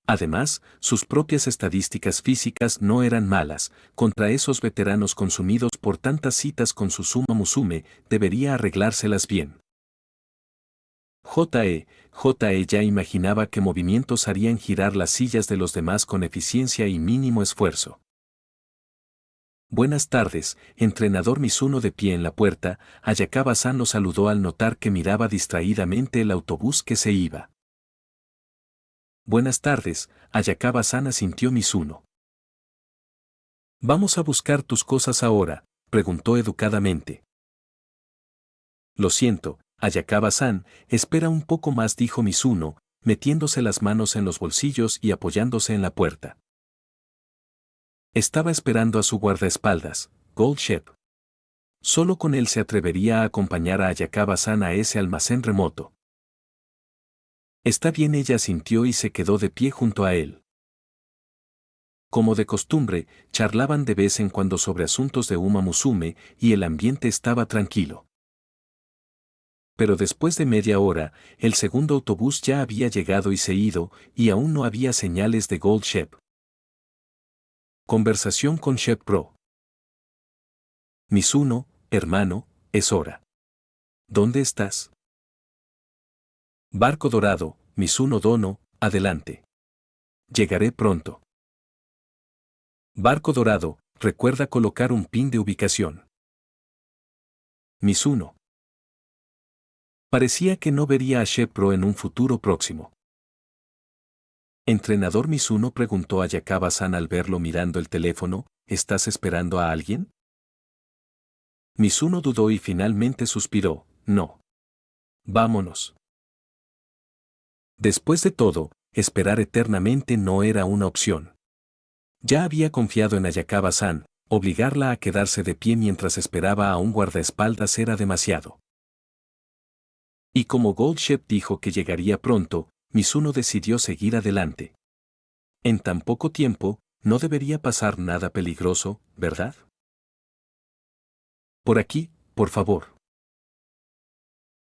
Además, sus propias estadísticas físicas no eran malas, contra esos veteranos consumidos por tantas citas con Uma Musume, debería arreglárselas bien. J.E. ya imaginaba qué movimientos harían girar las sillas de los demás con eficiencia y mínimo esfuerzo. Buenas tardes, entrenador. Mizuno, de pie en la puerta, Ayakawa-san lo saludó al notar que miraba distraídamente el autobús que se iba. Buenas tardes, Ayakawa-san, asintió Mizuno. ¿Vamos a buscar tus cosas ahora?, preguntó educadamente. Lo siento, Ayakawa-san, espera un poco más, dijo Mizuno, metiéndose las manos en los bolsillos y apoyándose en la puerta. Estaba esperando a su guardaespaldas, Gold Shep. Solo con él se atrevería a acompañar a Ayakawa-san a ese almacén remoto. Está bien, ella asintió y se quedó de pie junto a él. Como de costumbre, charlaban de vez en cuando sobre asuntos de Uma Musume y el ambiente estaba tranquilo. Pero después de media hora, el segundo autobús ya había llegado y se ido, y aún no había señales de Gold Shep. Conversación con Shep Pro. Mizuno, hermano, es hora. ¿Dónde estás? Barco Dorado, Mizuno Dono, adelante. Llegaré pronto. Barco Dorado, recuerda colocar un pin de ubicación. Mizuno. Parecía que no vería a Shep Pro en un futuro próximo. Entrenador Mizuno preguntó a Yakaba-san al verlo mirando el teléfono, ¿estás esperando a alguien? Mizuno dudó y finalmente suspiró, no. Vámonos. Después de todo, esperar eternamente no era una opción. Ya había confiado en Ayakawa-san, obligarla a quedarse de pie mientras esperaba a un guardaespaldas era demasiado. Y como Gold Shep dijo que llegaría pronto, Mizuno decidió seguir adelante. En tan poco tiempo, no debería pasar nada peligroso, ¿verdad? Por aquí, por favor.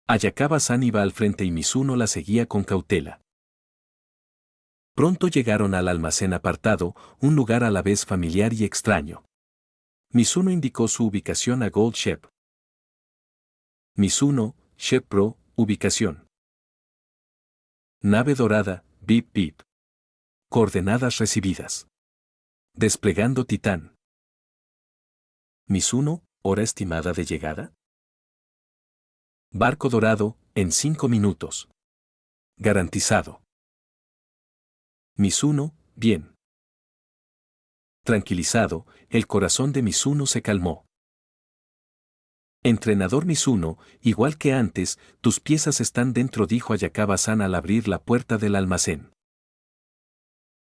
Ayakawa-san iba al frente y Mizuno la seguía con cautela. Pronto llegaron al almacén apartado, un lugar a la vez familiar y extraño. Mizuno indicó su ubicación a Gold Shep. Mizuno, Shep Pro, ubicación. Nave dorada, bip bip. Coordenadas recibidas. Desplegando Titán. Mizuno, hora estimada de llegada. Barco dorado, en 5 minutos. Garantizado. Mizuno, bien. Tranquilizado, el corazón de Mizuno se calmó. Entrenador Mizuno, igual que antes, tus piezas están dentro, dijo Ayakawa-san al abrir la puerta del almacén.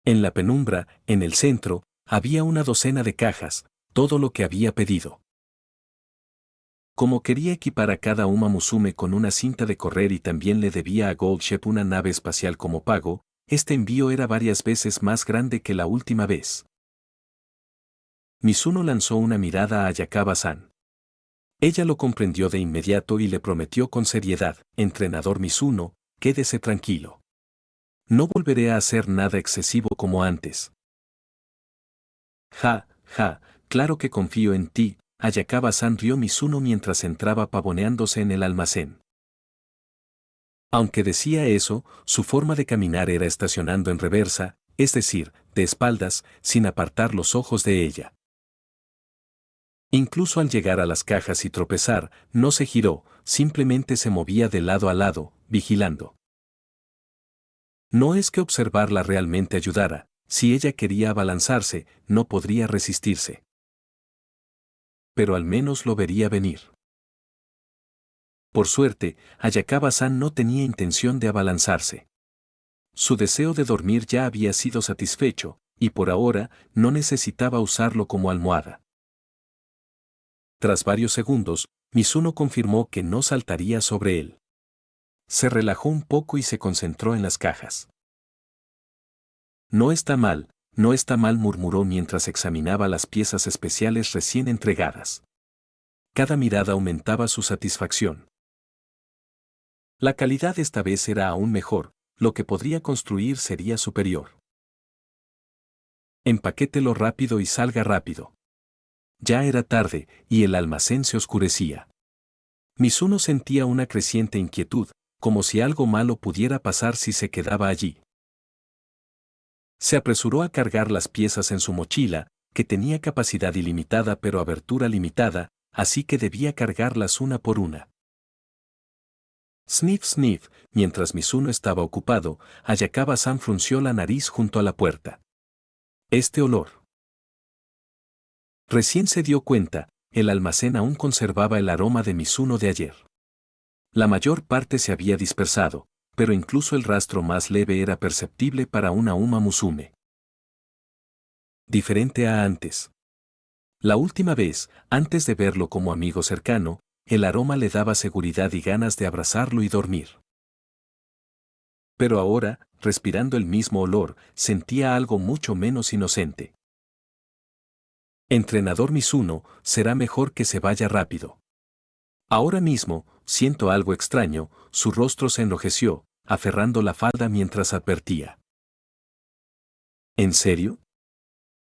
En la penumbra, en el centro, había una docena de cajas, todo lo que había pedido. Como quería equipar a cada Uma Musume con una cinta de correr y también le debía a Gold Shep una nave espacial como pago, este envío era varias veces más grande que la última vez. Mizuno lanzó una mirada a Ayakawa-san. Ella lo comprendió de inmediato y le prometió con seriedad, entrenador Mizuno, quédese tranquilo. No volveré a hacer nada excesivo como antes. Ja, claro que confío en ti, Ayakawa-san rió Mizuno mientras entraba pavoneándose en el almacén. Aunque decía eso, su forma de caminar era estacionando en reversa, es decir, de espaldas, sin apartar los ojos de ella. Incluso al llegar a las cajas y tropezar, no se giró, simplemente se movía de lado a lado, vigilando. No es que observarla realmente ayudara, si ella quería abalanzarse, no podría resistirse. Pero al menos lo vería venir. Por suerte, Ayakawa-san no tenía intención de abalanzarse. Su deseo de dormir ya había sido satisfecho, y por ahora, no necesitaba usarlo como almohada. Tras varios segundos, Mizuno confirmó que no saltaría sobre él. Se relajó un poco y se concentró en las cajas. No está mal, murmuró mientras examinaba las piezas especiales recién entregadas. Cada mirada aumentaba su satisfacción. La calidad esta vez era aún mejor, lo que podría construir sería superior. Empaquételo rápido y salga rápido. Ya era tarde, y el almacén se oscurecía. Mizuno sentía una creciente inquietud, como si algo malo pudiera pasar si se quedaba allí. Se apresuró a cargar las piezas en su mochila, que tenía capacidad ilimitada pero abertura limitada, así que debía cargarlas una por una. Sniff sniff, mientras Mizuno estaba ocupado, Ayakawa-san frunció la nariz junto a la puerta. Este olor. Recién se dio cuenta, el almacén aún conservaba el aroma de Mizuno de ayer. La mayor parte se había dispersado, pero incluso el rastro más leve era perceptible para una Uma Musume. Diferente a antes. La última vez, antes de verlo como amigo cercano, el aroma le daba seguridad y ganas de abrazarlo y dormir. Pero ahora, respirando el mismo olor, sentía algo mucho menos inocente. Entrenador Mizuno, será mejor que se vaya rápido. Ahora mismo, siento algo extraño, su rostro se enrojeció, aferrando la falda mientras advertía. ¿En serio?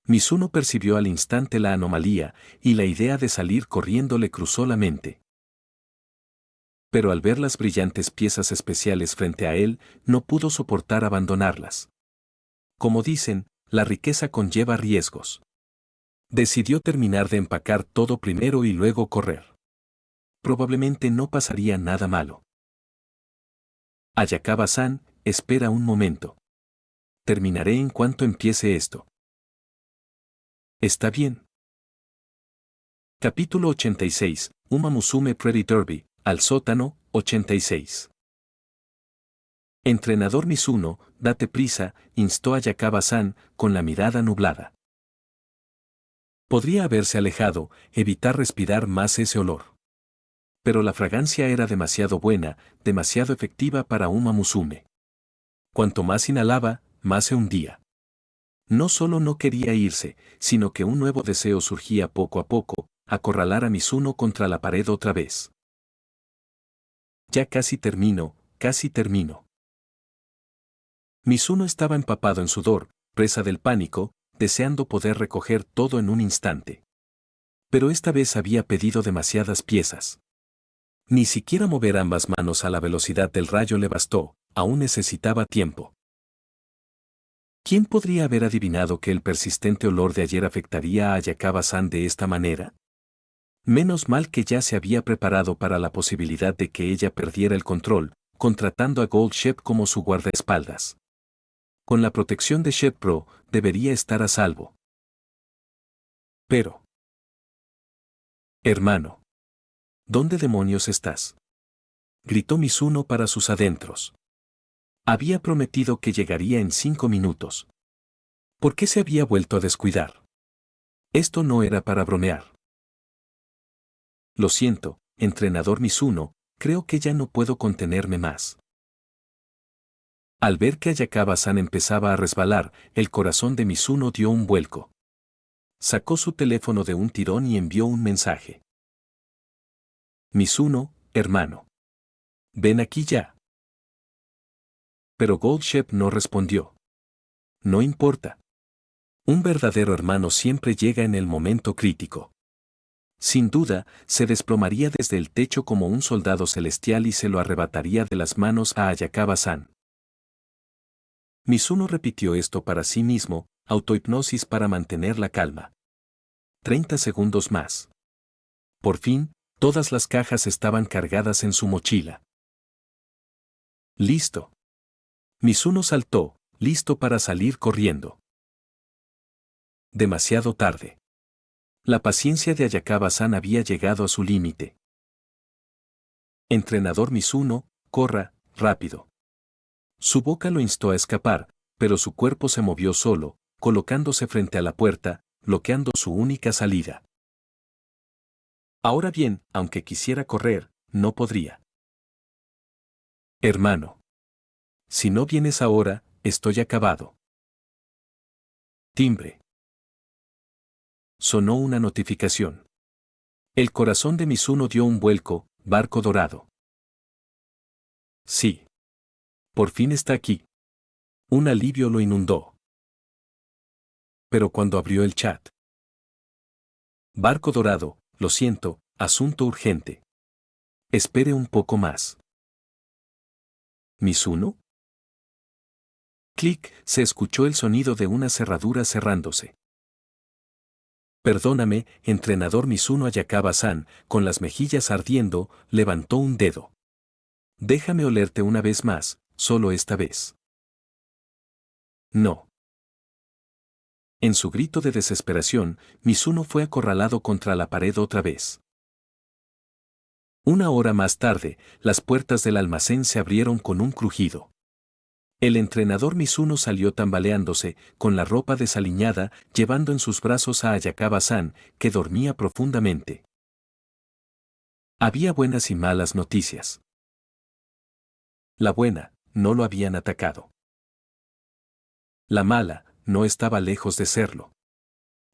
Mizuno percibió al instante la anomalía, y la idea de salir corriendo le cruzó la mente. Pero al ver las brillantes piezas especiales frente a él, no pudo soportar abandonarlas. Como dicen, la riqueza conlleva riesgos. Decidió terminar de empacar todo primero y luego correr. Probablemente no pasaría nada malo. Ayakawa-san, espera un momento. Terminaré en cuanto empiece esto. ¿Está bien? Capítulo 86, Uma Musume Pretty Derby, al sótano, 86. Entrenador Mizuno, date prisa, instó a Ayakawa-san, con la mirada nublada. Podría haberse alejado, evitar respirar más ese olor. Pero la fragancia era demasiado buena, demasiado efectiva para Uma Musume. Cuanto más inhalaba, más se hundía. No solo no quería irse, sino que un nuevo deseo surgía poco a poco, acorralar a Mizuno contra la pared otra vez. Ya casi termino, casi termino. Mizuno estaba empapado en sudor, presa del pánico, deseando poder recoger todo en un instante. Pero esta vez había pedido demasiadas piezas. Ni siquiera mover ambas manos a la velocidad del rayo le bastó, aún necesitaba tiempo. ¿Quién podría haber adivinado que el persistente olor de ayer afectaría a Ayakawa-san de esta manera? Menos mal que ya se había preparado para la posibilidad de que ella perdiera el control, contratando a Gold Shep como su guardaespaldas. Con la protección de Shep Pro, debería estar a salvo. Pero... Hermano. ¿Dónde demonios estás? Gritó Mizuno para sus adentros. Había prometido que llegaría en 5 minutos. ¿Por qué se había vuelto a descuidar? Esto no era para bromear. Lo siento, entrenador Mizuno, creo que ya no puedo contenerme más. Al ver que Ayakawa-san empezaba a resbalar, el corazón de Mizuno dio un vuelco. Sacó su teléfono de un tirón y envió un mensaje. Mizuno, hermano. Ven aquí ya. Pero Gold Shep no respondió. No importa. Un verdadero hermano siempre llega en el momento crítico. Sin duda, se desplomaría desde el techo como un soldado celestial y se lo arrebataría de las manos a Ayakawa-san. Mizuno repitió esto para sí mismo, autohipnosis para mantener la calma. 30 segundos más. Por fin, todas las cajas estaban cargadas en su mochila. Listo. Mizuno saltó, listo para salir corriendo. Demasiado tarde. La paciencia de Ayakawa-san había llegado a su límite. Entrenador Mizuno, corra, rápido. Su boca lo instó a escapar, pero su cuerpo se movió solo, colocándose frente a la puerta, bloqueando su única salida. Ahora bien, aunque quisiera correr, no podría. Hermano. Si no vienes ahora, estoy acabado. Timbre. Sonó una notificación. El corazón de Mizuno dio un vuelco, barco dorado. Sí. Por fin está aquí. Un alivio lo inundó. Pero cuando abrió el chat. Barco dorado, lo siento, asunto urgente. Espere un poco más. ¿Mizuno? Clic, se escuchó el sonido de una cerradura cerrándose. Perdóname, entrenador Mizuno. Ayakawa-san, con las mejillas ardiendo, levantó un dedo. Déjame olerte una vez más, solo esta vez. No. En su grito de desesperación, Mizuno fue acorralado contra la pared otra vez. Una hora más tarde, las puertas del almacén se abrieron con un crujido. El entrenador Mizuno salió tambaleándose, con la ropa desaliñada, llevando en sus brazos a Ayakawa-san, que dormía profundamente. Había buenas y malas noticias. La buena, no lo habían atacado. La mala, no estaba lejos de serlo.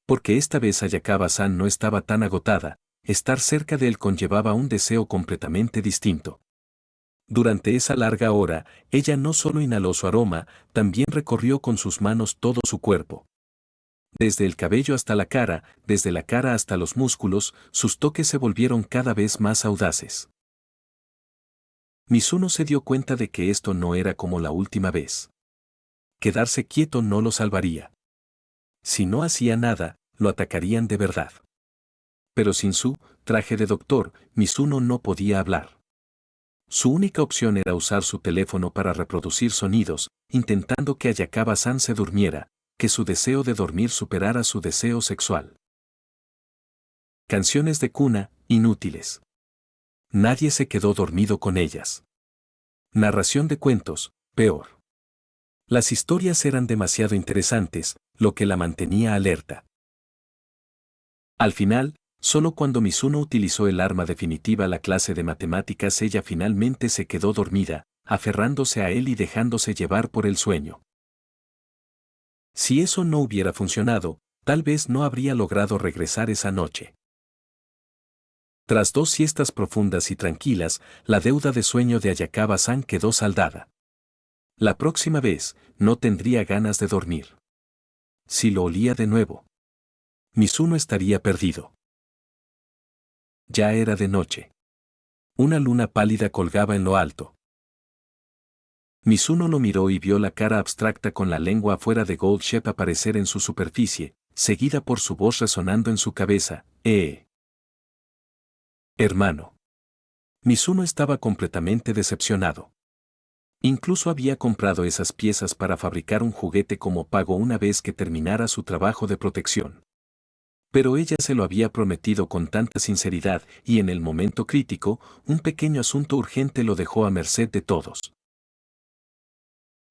Porque esta vez Ayakawa-san no estaba tan agotada, estar cerca de él conllevaba un deseo completamente distinto. Durante esa larga hora, ella no solo inhaló su aroma, también recorrió con sus manos todo su cuerpo. Desde el cabello hasta la cara, desde la cara hasta los músculos, sus toques se volvieron cada vez más audaces. Mizuno se dio cuenta de que esto no era como la última vez. Quedarse quieto no lo salvaría. Si no hacía nada, lo atacarían de verdad. Pero sin su traje de doctor, Mizuno no podía hablar. Su única opción era usar su teléfono para reproducir sonidos, intentando que Ayakawa-san se durmiera, que su deseo de dormir superara su deseo sexual. Canciones de cuna, inútiles. Nadie se quedó dormido con ellas. Narración de cuentos, peor. Las historias eran demasiado interesantes, lo que la mantenía alerta. Al final, solo cuando Mizuno utilizó el arma definitiva la clase de matemáticas ella finalmente se quedó dormida, aferrándose a él y dejándose llevar por el sueño. Si eso no hubiera funcionado, tal vez no habría logrado regresar esa noche. Tras 2 siestas profundas y tranquilas, la deuda de sueño de Ayakawa-san quedó saldada. La próxima vez, no tendría ganas de dormir. Si lo olía de nuevo, Mizuno estaría perdido. Ya era de noche. Una luna pálida colgaba en lo alto. Mizuno lo miró y vio la cara abstracta con la lengua afuera de Gold Shep aparecer en su superficie, seguida por su voz resonando en su cabeza, Hermano. Mizuno estaba completamente decepcionado. Incluso había comprado esas piezas para fabricar un juguete como pago una vez que terminara su trabajo de protección. Pero ella se lo había prometido con tanta sinceridad y en el momento crítico, un pequeño asunto urgente lo dejó a merced de todos.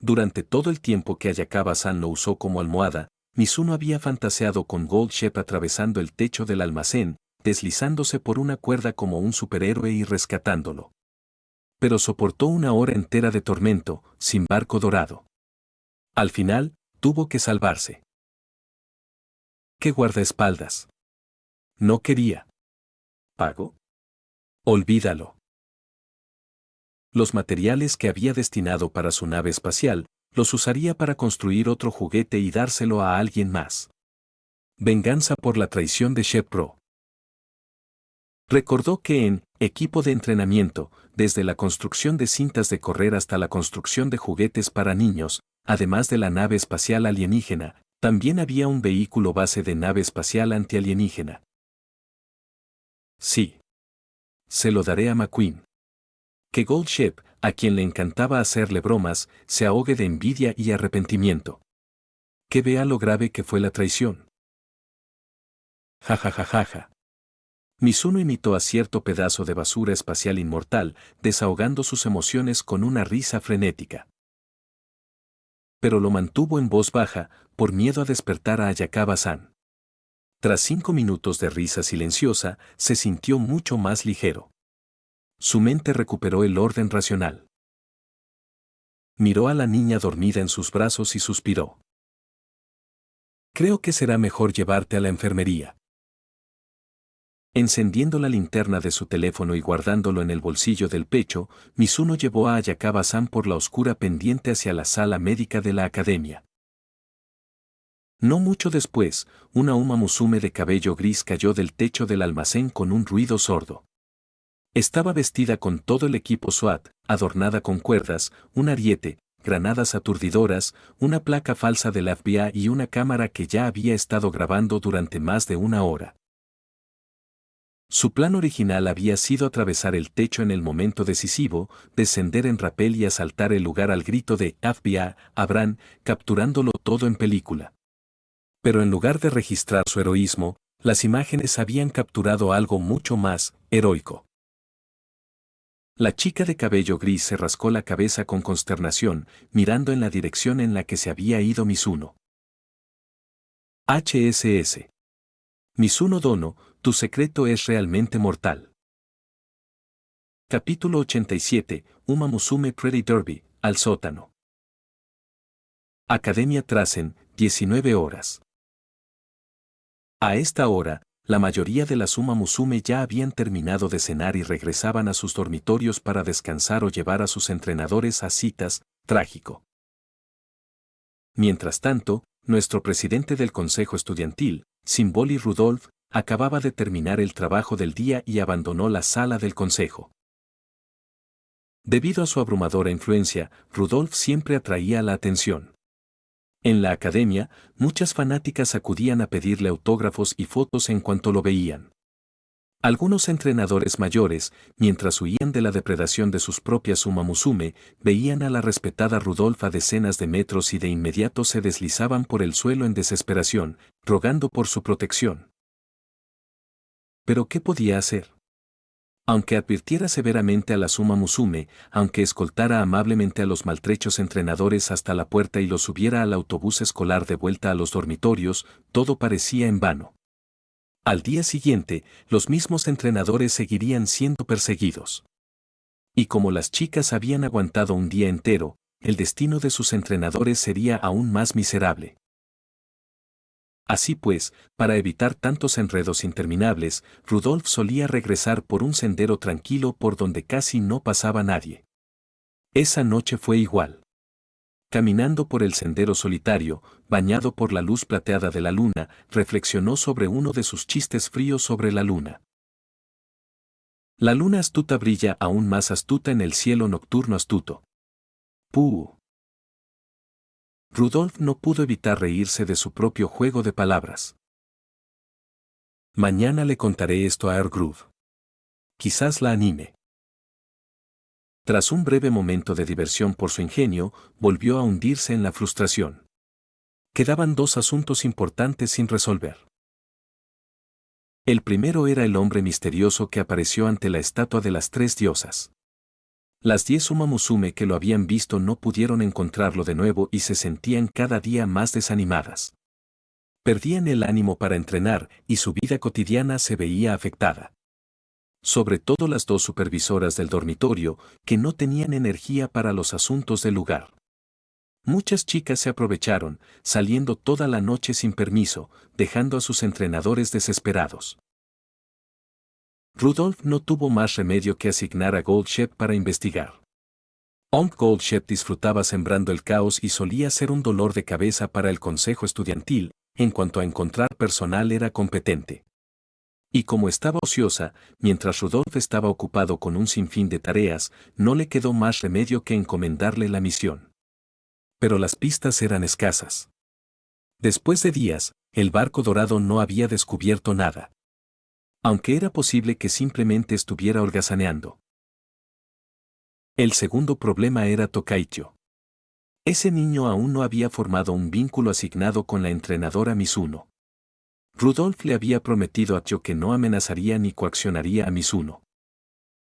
Durante todo el tiempo que Ayakawa-san lo usó como almohada, Mizuno había fantaseado con Gold Shep atravesando el techo del almacén, deslizándose por una cuerda como un superhéroe y rescatándolo. Pero soportó una hora entera de tormento, sin barco dorado. Al final, tuvo que salvarse. ¿Qué guardaespaldas? No quería. ¿Pago? Olvídalo. Los materiales que había destinado para su nave espacial, los usaría para construir otro juguete y dárselo a alguien más. Venganza por la traición de Shep Pro. Recordó que en equipo de entrenamiento, desde la construcción de cintas de correr hasta la construcción de juguetes para niños, además de la nave espacial alienígena, también había un vehículo base de nave espacial antialienígena. Sí. Se lo daré a McQueen. Que Gold Shep, a quien le encantaba hacerle bromas, se ahogue de envidia y arrepentimiento. Que vea lo grave que fue la traición. Ja. Mizuno imitó a cierto pedazo de basura espacial inmortal, desahogando sus emociones con una risa frenética. Pero lo mantuvo en voz baja, por miedo a despertar a Ayakawa-san. Tras 5 minutos de risa silenciosa, se sintió mucho más ligero. Su mente recuperó el orden racional. Miró a la niña dormida en sus brazos y suspiró. Creo que será mejor llevarte a la enfermería. Encendiendo la linterna de su teléfono y guardándolo en el bolsillo del pecho, Mizuno llevó a Ayakawa-san por la oscura pendiente hacia la sala médica de la academia. No mucho después, una Uma Musume de cabello gris cayó del techo del almacén con un ruido sordo. Estaba vestida con todo el equipo SWAT, adornada con cuerdas, un ariete, granadas aturdidoras, una placa falsa del FBI y una cámara que ya había estado grabando durante más de una hora. Su plan original había sido atravesar el techo en el momento decisivo, descender en rapel y asaltar el lugar al grito de FBI, Abraham, capturándolo todo en película. Pero en lugar de registrar su heroísmo, las imágenes habían capturado algo mucho más heroico. La chica de cabello gris se rascó la cabeza con consternación, mirando en la dirección en la que se había ido Mizuno. HSS. Mizuno Dono, tu secreto es realmente mortal. Capítulo 87, Uma Musume Pretty Derby, al sótano. Academia Trasen, 19 horas. A esta hora, la mayoría de las Uma Musume ya habían terminado de cenar y regresaban a sus dormitorios para descansar o llevar a sus entrenadores a citas. Trágico. Mientras tanto, nuestro presidente del Consejo Estudiantil, Symboli Rudolph, acababa de terminar el trabajo del día y abandonó la sala del consejo. Debido a su abrumadora influencia, Rudolph siempre atraía la atención. En la academia, muchas fanáticas acudían a pedirle autógrafos y fotos en cuanto lo veían. Algunos entrenadores mayores, mientras huían de la depredación de sus propias Uma Musume, veían a la respetada Rudolph a decenas de metros y de inmediato se deslizaban por el suelo en desesperación, rogando por su protección. ¿Pero qué podía hacer? Aunque advirtiera severamente a la Uma Musume, aunque escoltara amablemente a los maltrechos entrenadores hasta la puerta y los subiera al autobús escolar de vuelta a los dormitorios, todo parecía en vano. Al día siguiente, los mismos entrenadores seguirían siendo perseguidos. Y como las chicas habían aguantado un día entero, el destino de sus entrenadores sería aún más miserable. Así pues, para evitar tantos enredos interminables, Rudolph solía regresar por un sendero tranquilo por donde casi no pasaba nadie. Esa noche fue igual. Caminando por el sendero solitario, bañado por la luz plateada de la luna, reflexionó sobre uno de sus chistes fríos sobre la luna. La luna astuta brilla aún más astuta en el cielo nocturno astuto. ¡Puh! Rudolph no pudo evitar reírse de su propio juego de palabras. Mañana le contaré esto a Ergrove. Quizás la anime. Tras un breve momento de diversión por su ingenio, volvió a hundirse en la frustración. Quedaban dos asuntos importantes sin resolver. El primero era el hombre misterioso que apareció ante la estatua de las tres diosas. Las 10 Uma Musume que lo habían visto no pudieron encontrarlo de nuevo y se sentían cada día más desanimadas. Perdían el ánimo para entrenar y su vida cotidiana se veía afectada. Sobre todo las dos supervisoras del dormitorio, que no tenían energía para los asuntos del lugar. Muchas chicas se aprovecharon, saliendo toda la noche sin permiso, dejando a sus entrenadores desesperados. Rudolph no tuvo más remedio que asignar a Goldshep para investigar. Goldshep disfrutaba sembrando el caos y solía ser un dolor de cabeza para el consejo estudiantil, en cuanto a encontrar personal era competente. Y como estaba ociosa, mientras Rudolph estaba ocupado con un sinfín de tareas, no le quedó más remedio que encomendarle la misión. Pero las pistas eran escasas. Después de días, el barco dorado no había descubierto nada. Aunque era posible que simplemente estuviera holgazaneando. El segundo problema era Tokaicho. Ese niño aún no había formado un vínculo asignado con la entrenadora Mizuno. Rudolph le había prometido a Tio que no amenazaría ni coaccionaría a Mizuno.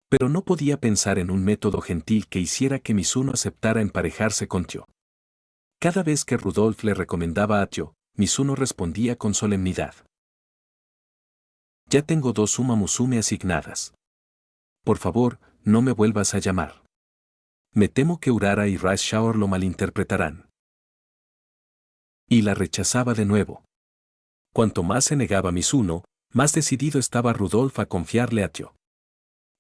Pero no podía pensar en un método gentil que hiciera que Mizuno aceptara emparejarse con Tio. Cada vez que Rudolph le recomendaba a Tio, Mizuno respondía con solemnidad. Ya tengo 2 Uma Musume asignadas. Por favor, no me vuelvas a llamar. Me temo que Urara y Rice Shower lo malinterpretarán. Y la rechazaba de nuevo. Cuanto más se negaba Mizuno, más decidido estaba Rudolph a confiarle a Tio.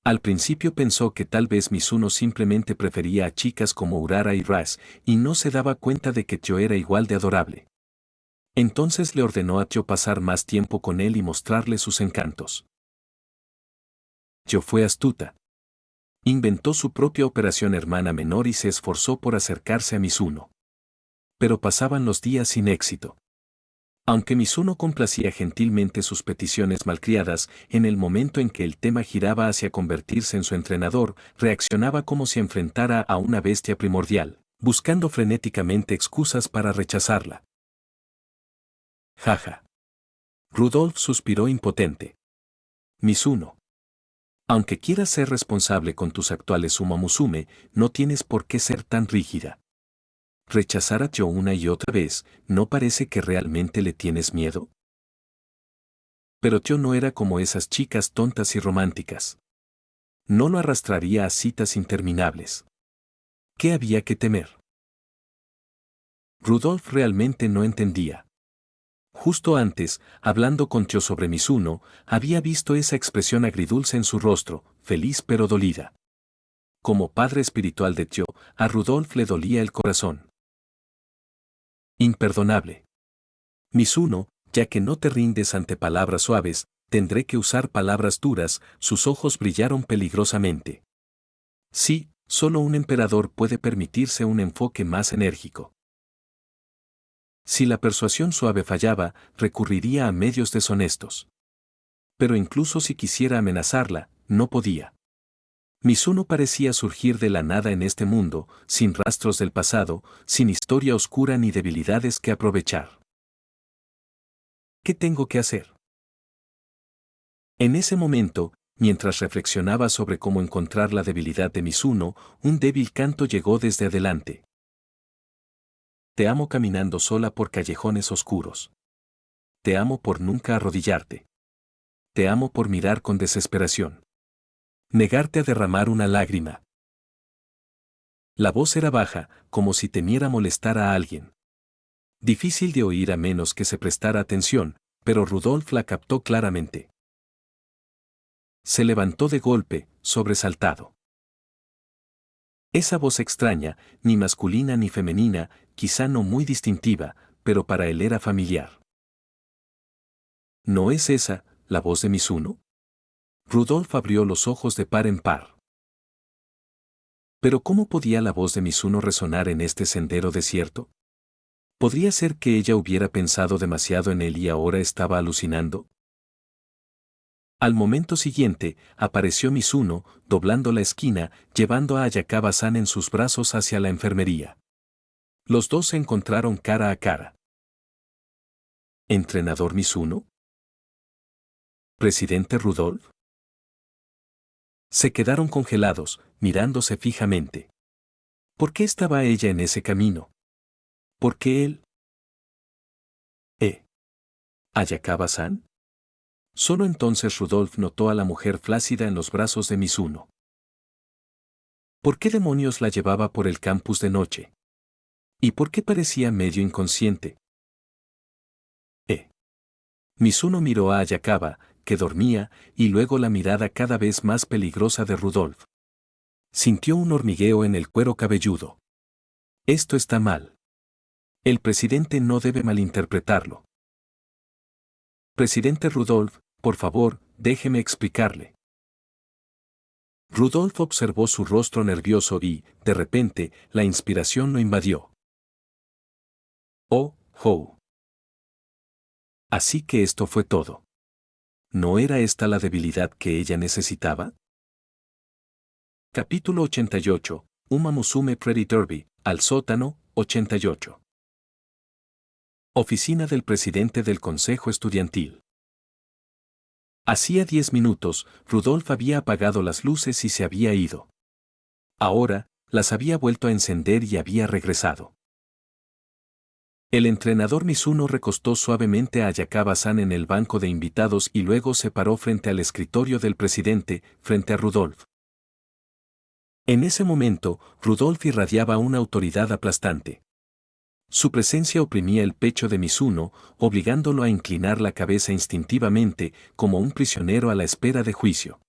Al principio pensó que tal vez Mizuno simplemente prefería a chicas como Urara y Rice, y no se daba cuenta de que Tio era igual de adorable. Entonces le ordenó a Tio pasar más tiempo con él y mostrarle sus encantos. Tio fue astuta. Inventó su propia operación hermana menor y se esforzó por acercarse a Mizuno. Pero pasaban los días sin éxito. Aunque Mizuno complacía gentilmente sus peticiones malcriadas, en el momento en que el tema giraba hacia convertirse en su entrenador, reaccionaba como si enfrentara a una bestia primordial, buscando frenéticamente excusas para rechazarla. Jaja. Rudolph suspiró impotente. Mizuno. Aunque quieras ser responsable con tus actuales Uma Musume, no tienes por qué ser tan rígida. Rechazar a Tio una y otra vez, ¿no parece que realmente le tienes miedo? Pero Tio no era como esas chicas tontas y románticas. No lo arrastraría a citas interminables. ¿Qué había que temer? Rudolf realmente no entendía. Justo antes, hablando con Tio sobre Mizuno, había visto esa expresión agridulce en su rostro, feliz pero dolida. Como padre espiritual de Tio, a Rudolf le dolía el corazón. Imperdonable. Mizuno, ya que no te rindes ante palabras suaves, tendré que usar palabras duras. Sus ojos brillaron peligrosamente. Sí, solo un emperador puede permitirse un enfoque más enérgico. Si la persuasión suave fallaba, recurriría a medios deshonestos. Pero incluso si quisiera amenazarla, no podía. Mizuno parecía surgir de la nada en este mundo, sin rastros del pasado, sin historia oscura ni debilidades que aprovechar. ¿Qué tengo que hacer? En ese momento, mientras reflexionaba sobre cómo encontrar la debilidad de Mizuno, un débil canto llegó desde adelante. Te amo caminando sola por callejones oscuros. Te amo por nunca arrodillarte. Te amo por mirar con desesperación. Negarte a derramar una lágrima. La voz era baja, como si temiera molestar a alguien. Difícil de oír a menos que se prestara atención, pero Rudolf la captó claramente. Se levantó de golpe, sobresaltado. Esa voz extraña, ni masculina ni femenina, quizá no muy distintiva, pero para él era familiar. ¿No es esa, la voz de Mizuno? Rudolf abrió los ojos de par en par. Pero ¿cómo podía la voz de Mizuno resonar en este sendero desierto? ¿Podría ser que ella hubiera pensado demasiado en él y ahora estaba alucinando? Al momento siguiente, apareció Mizuno, doblando la esquina, llevando a Ayakawa-san en sus brazos hacia la enfermería. Los dos se encontraron cara a cara. ¿Entrenador Mizuno? ¿Presidente Rudolf? Se quedaron congelados, mirándose fijamente. ¿Por qué estaba ella en ese camino? ¿Por qué él? ¿Ayakawa-san? Solo entonces Rudolf notó a la mujer flácida en los brazos de Mizuno. ¿Por qué demonios la llevaba por el campus de noche? ¿Y por qué parecía medio inconsciente? Mizuno miró a Ayakawa, que dormía, y luego la mirada cada vez más peligrosa de Rudolf. Sintió un hormigueo en el cuero cabelludo. Esto está mal. El presidente no debe malinterpretarlo. Presidente Rudolf, por favor, déjeme explicarle. Rudolf observó su rostro nervioso y, de repente, la inspiración lo invadió. Oh, oh. Así que esto fue todo. ¿No era esta la debilidad que ella necesitaba? Capítulo 88. Uma Musume Pretty Derby, al sótano, 88. Oficina del presidente del Consejo Estudiantil. Hacía 10 minutos, Rudolf había apagado las luces y se había ido. Ahora, las había vuelto a encender y había regresado. El entrenador Mizuno recostó suavemente a Ayakawa-san en el banco de invitados y luego se paró frente al escritorio del presidente, frente a Rudolf. En ese momento, Rudolf irradiaba una autoridad aplastante. Su presencia oprimía el pecho de Mizuno, obligándolo a inclinar la cabeza instintivamente, como un prisionero a la espera de juicio.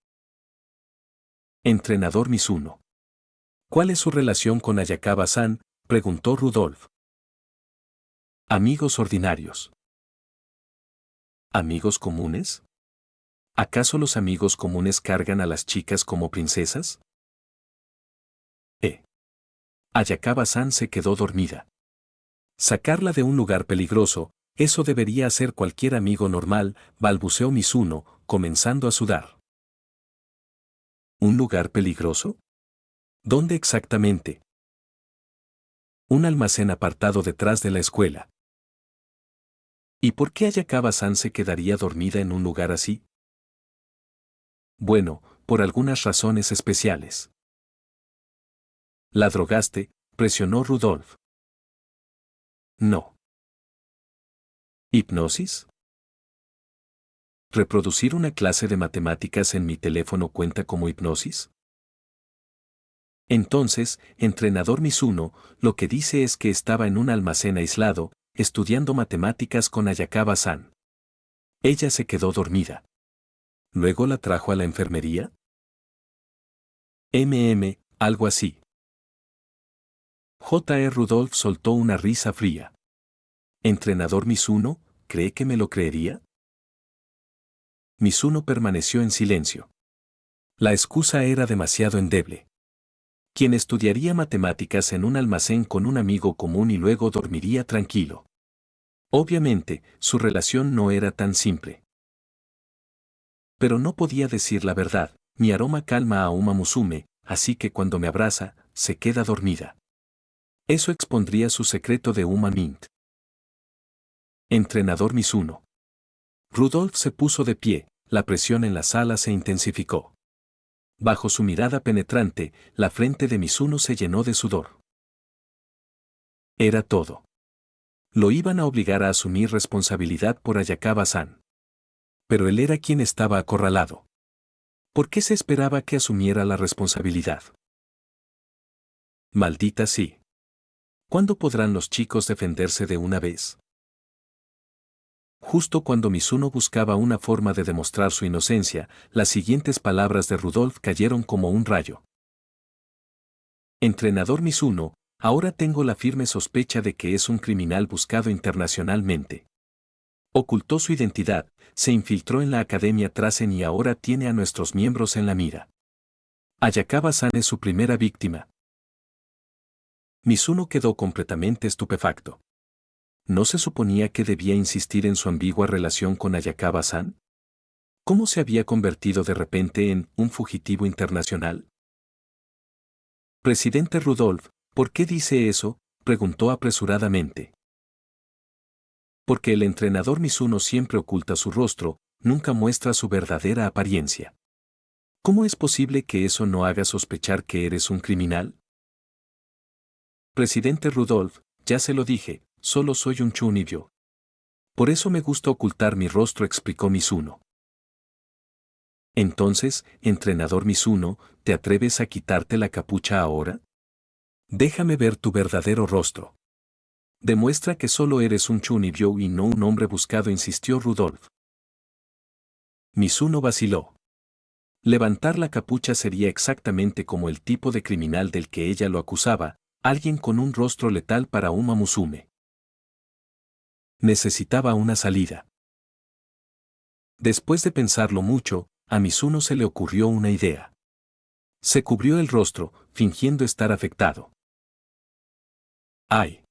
Entrenador Mizuno. ¿Cuál es su relación con Ayakawa-san?, preguntó Rudolf. Amigos ordinarios. ¿Amigos comunes? ¿Acaso los amigos comunes cargan a las chicas como princesas? Ayakawa-san se quedó dormida. Sacarla de un lugar peligroso, eso debería hacer cualquier amigo normal, balbuceó Mizuno, comenzando a sudar. ¿Un lugar peligroso? ¿Dónde exactamente? Un almacén apartado detrás de la escuela. ¿Y por qué Ayakawa-san se quedaría dormida en un lugar así? Bueno, por algunas razones especiales. ¿La drogaste?, presionó Rudolf. No. ¿Hipnosis? ¿Reproducir una clase de matemáticas en mi teléfono cuenta como hipnosis? Entonces, entrenador Mizuno, lo que dice es que estaba en un almacén aislado, estudiando matemáticas con Ayakawa-san. Ella se quedó dormida. ¿Luego la trajo a la enfermería? Algo así. J. Rudolph soltó una risa fría. ¿Entrenador Mizuno, cree que me lo creería? Mizuno permaneció en silencio. La excusa era demasiado endeble. Quien estudiaría matemáticas en un almacén con un amigo común y luego dormiría tranquilo. Obviamente, su relación no era tan simple. Pero no podía decir la verdad, mi aroma calma a Uma Musume, así que cuando me abraza, se queda dormida. Eso expondría su secreto de Uma Mint. Entrenador Mizuno. Rudolph se puso de pie, la presión en la sala se intensificó. Bajo su mirada penetrante, la frente de Mizuno se llenó de sudor. Era todo. Lo iban a obligar a asumir responsabilidad por Ayakawa-san. Pero él era quien estaba acorralado. ¿Por qué se esperaba que asumiera la responsabilidad? Maldita sí. ¿Cuándo podrán los chicos defenderse de una vez? Justo cuando Mizuno buscaba una forma de demostrar su inocencia, las siguientes palabras de Rudolph cayeron como un rayo. Entrenador Mizuno, ahora tengo la firme sospecha de que es un criminal buscado internacionalmente. Ocultó su identidad, se infiltró en la Academia Trasen y ahora tiene a nuestros miembros en la mira. Ayakawa-san es su primera víctima. Mizuno quedó completamente estupefacto. ¿No se suponía que debía insistir en su ambigua relación con Ayakawa-san? ¿Cómo se había convertido de repente en un fugitivo internacional? Presidente Rudolph, ¿por qué dice eso?, preguntó apresuradamente. Porque el entrenador Mizuno siempre oculta su rostro, nunca muestra su verdadera apariencia. ¿Cómo es posible que eso no haga sospechar que eres un criminal? Presidente Rudolph, ya se lo dije, solo soy un chunibyo. Por eso me gusta ocultar mi rostro, explicó Mizuno. Entonces, entrenador Mizuno, ¿te atreves a quitarte la capucha ahora? Déjame ver tu verdadero rostro. Demuestra que solo eres un chunibyo y no un hombre buscado, insistió Rudolph. Mizuno vaciló. Levantar la capucha sería exactamente como el tipo de criminal del que ella lo acusaba, alguien con un rostro letal para Uma Musume. Necesitaba una salida. Después de pensarlo mucho, a Mizuno se le ocurrió una idea. Se cubrió el rostro, fingiendo estar afectado. ¡Ay!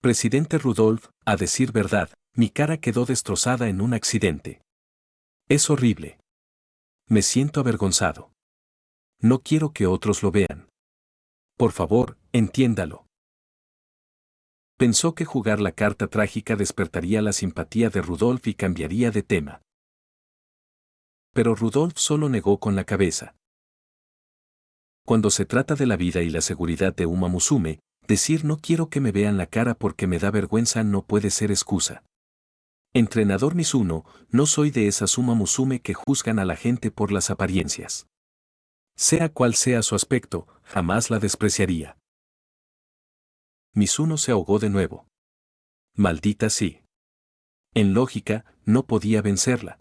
Presidente Rudolph, a decir verdad, mi cara quedó destrozada en un accidente. Es horrible. Me siento avergonzado. No quiero que otros lo vean. Por favor, entiéndalo. Pensó que jugar la carta trágica despertaría la simpatía de Rudolph y cambiaría de tema. Pero Rudolph solo negó con la cabeza. Cuando se trata de la vida y la seguridad de Uma Musume, decir no quiero que me vean la cara porque me da vergüenza no puede ser excusa. Entrenador Mizuno, no soy de esas Uma Musume que juzgan a la gente por las apariencias. Sea cual sea su aspecto, jamás la despreciaría. Mizuno se ahogó de nuevo. Maldita sí. En lógica, no podía vencerla.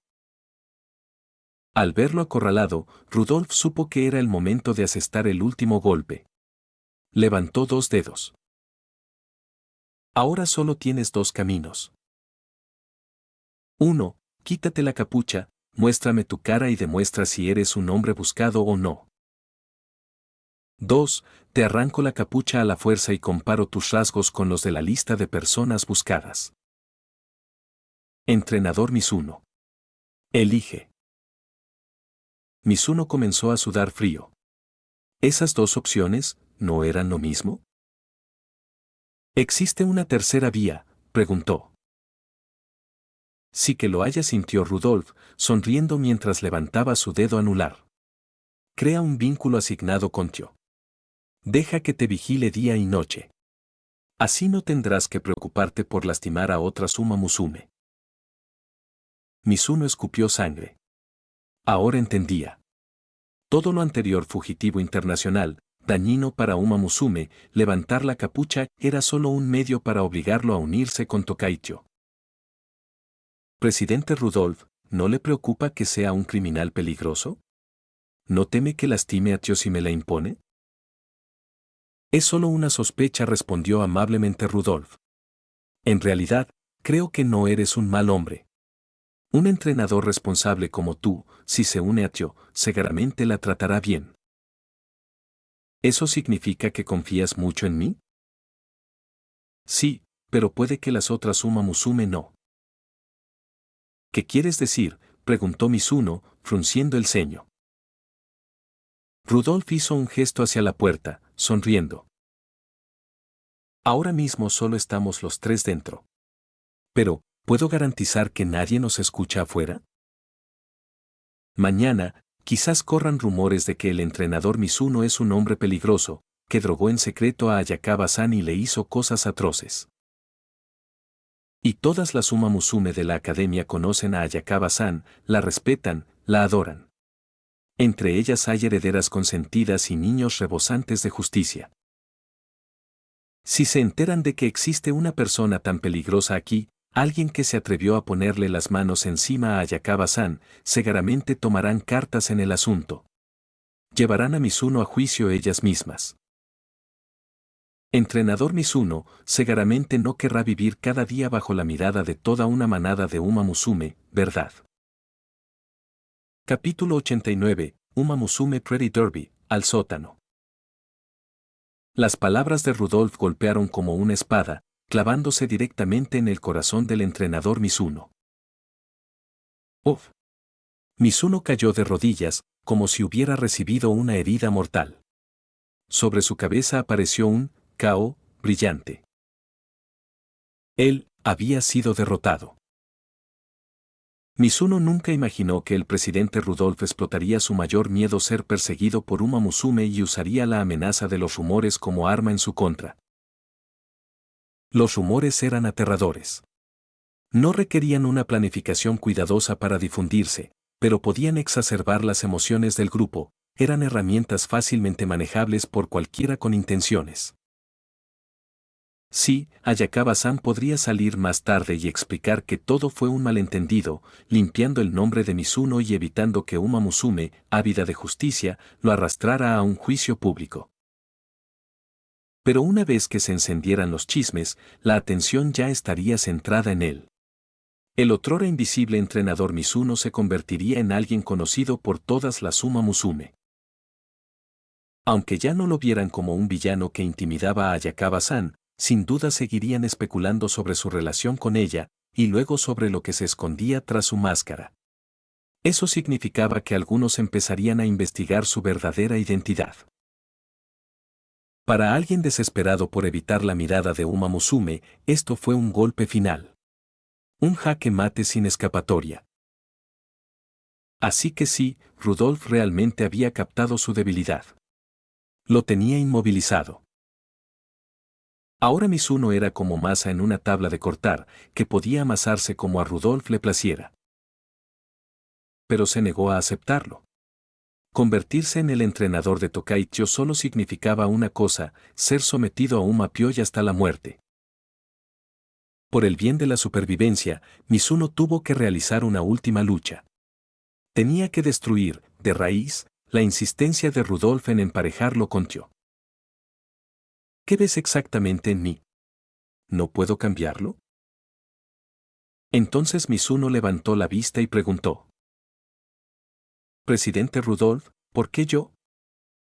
Al verlo acorralado, Rudolph supo que era el momento de asestar el último golpe. Levantó 2 dedos. Ahora solo tienes 2 caminos. 1. Quítate la capucha, muéstrame tu cara y demuestra si eres un hombre buscado o no. 2. Te arranco la capucha a la fuerza y comparo tus rasgos con los de la lista de personas buscadas. Entrenador Mizuno. Elige. Mizuno comenzó a sudar frío. ¿Esas 2 opciones no eran lo mismo? ¿Existe una tercera vía?, preguntó. Sí que lo haya, sintió Rudolph, sonriendo mientras levantaba su dedo anular. Crea un vínculo asignado con Tio. Deja que te vigile día y noche. Así no tendrás que preocuparte por lastimar a otra Uma Musume. Mizuno escupió sangre. Ahora entendía. Todo lo anterior fugitivo internacional, dañino para Uma Musume, levantar la capucha era solo un medio para obligarlo a unirse con Tokaicho. Presidente Rudolph, ¿no le preocupa que sea un criminal peligroso? ¿No teme que lastime a Tio si me la impone? Es solo una sospecha, respondió amablemente Rudolph. En realidad, creo que no eres un mal hombre. Un entrenador responsable como tú, si se une a Tio, seguramente la tratará bien. ¿Eso significa que confías mucho en mí? Sí, pero puede que las otras Uma Musume no. ¿Qué quieres decir?, preguntó Mizuno, frunciendo el ceño. Rudolph hizo un gesto hacia la puerta, sonriendo. Ahora mismo solo estamos los tres dentro. Pero, ¿puedo garantizar que nadie nos escucha afuera? Mañana, quizás corran rumores de que el entrenador Mizuno es un hombre peligroso, que drogó en secreto a Ayakawa-san y le hizo cosas atroces. Y todas las Uma Musume de la academia conocen a Ayakawa-san, la respetan, la adoran. Entre ellas hay herederas consentidas y niños rebosantes de justicia. Si se enteran de que existe una persona tan peligrosa aquí, alguien que se atrevió a ponerle las manos encima a Ayakawa-san, seguramente tomarán cartas en el asunto. Llevarán a Mizuno a juicio ellas mismas. Entrenador Mizuno, seguramente no querrá vivir cada día bajo la mirada de toda una manada de Uma Musume, ¿verdad? Capítulo 89, Uma Musume Pretty Derby, al sótano. Las palabras de Rudolph golpearon como una espada, clavándose directamente en el corazón del entrenador Mizuno. ¡Uf! Mizuno cayó de rodillas, como si hubiera recibido una herida mortal. Sobre su cabeza apareció un Kao brillante. Él había sido derrotado. Mizuno nunca imaginó que el presidente Rudolph explotaría su mayor miedo, ser perseguido por Uma Musume, y usaría la amenaza de los rumores como arma en su contra. Los rumores eran aterradores. No requerían una planificación cuidadosa para difundirse, pero podían exacerbar las emociones del grupo, eran herramientas fácilmente manejables por cualquiera con intenciones. Sí, Ayakawa-san podría salir más tarde y explicar que todo fue un malentendido, limpiando el nombre de Mizuno y evitando que Uma Musume, ávida de justicia, lo arrastrara a un juicio público. Pero una vez que se encendieran los chismes, la atención ya estaría centrada en él. El otrora invisible entrenador Mizuno se convertiría en alguien conocido por todas las Uma Musume. Aunque ya no lo vieran como un villano que intimidaba a Ayakawa-san, sin duda seguirían especulando sobre su relación con ella, y luego sobre lo que se escondía tras su máscara. Eso significaba que algunos empezarían a investigar su verdadera identidad. Para alguien desesperado por evitar la mirada de Uma Musume, esto fue un golpe final. Un jaque mate sin escapatoria. Así que sí, Rudolph realmente había captado su debilidad. Lo tenía inmovilizado. Ahora Mizuno era como masa en una tabla de cortar, que podía amasarse como a Rudolph le placiera. Pero se negó a aceptarlo. Convertirse en el entrenador de Tokaicho solo significaba una cosa: ser sometido a un mapioy hasta la muerte. Por el bien de la supervivencia, Mizuno tuvo que realizar una última lucha. Tenía que destruir, de raíz, la insistencia de Rudolph en emparejarlo con Tio. ¿Qué ves exactamente en mí? ¿No puedo cambiarlo? Entonces Mizuno levantó la vista y preguntó. Presidente Rudolph, ¿por qué yo?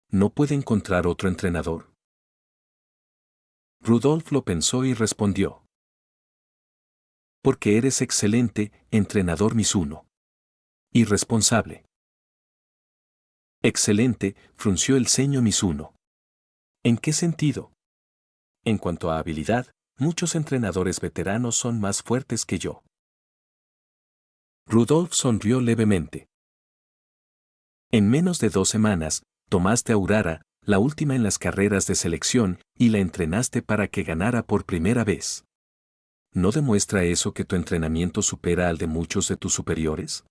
¿No puede encontrar otro entrenador? Rudolph lo pensó y respondió. Porque eres excelente, entrenador Mizuno. Irresponsable. Excelente, frunció el ceño Mizuno. ¿En qué sentido? En cuanto a habilidad, muchos entrenadores veteranos son más fuertes que yo. Rudolph sonrió levemente. En menos de 2 semanas, tomaste a Urara, la última en las carreras de selección, y la entrenaste para que ganara por primera vez. ¿No demuestra eso que tu entrenamiento supera al de muchos de tus superiores?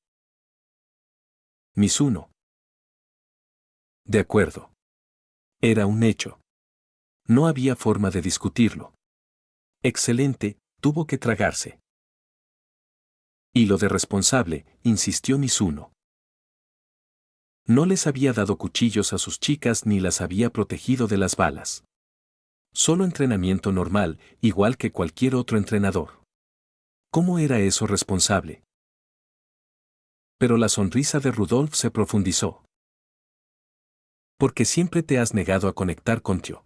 Mizuno. De acuerdo. Era un hecho. No había forma de discutirlo. Excelente, tuvo que tragarse. Y lo de responsable, insistió Mizuno. No les había dado cuchillos a sus chicas ni las había protegido de las balas. Solo entrenamiento normal, igual que cualquier otro entrenador. ¿Cómo era eso responsable? Pero la sonrisa de Rudolf se profundizó. Porque siempre te has negado a conectar con Tio.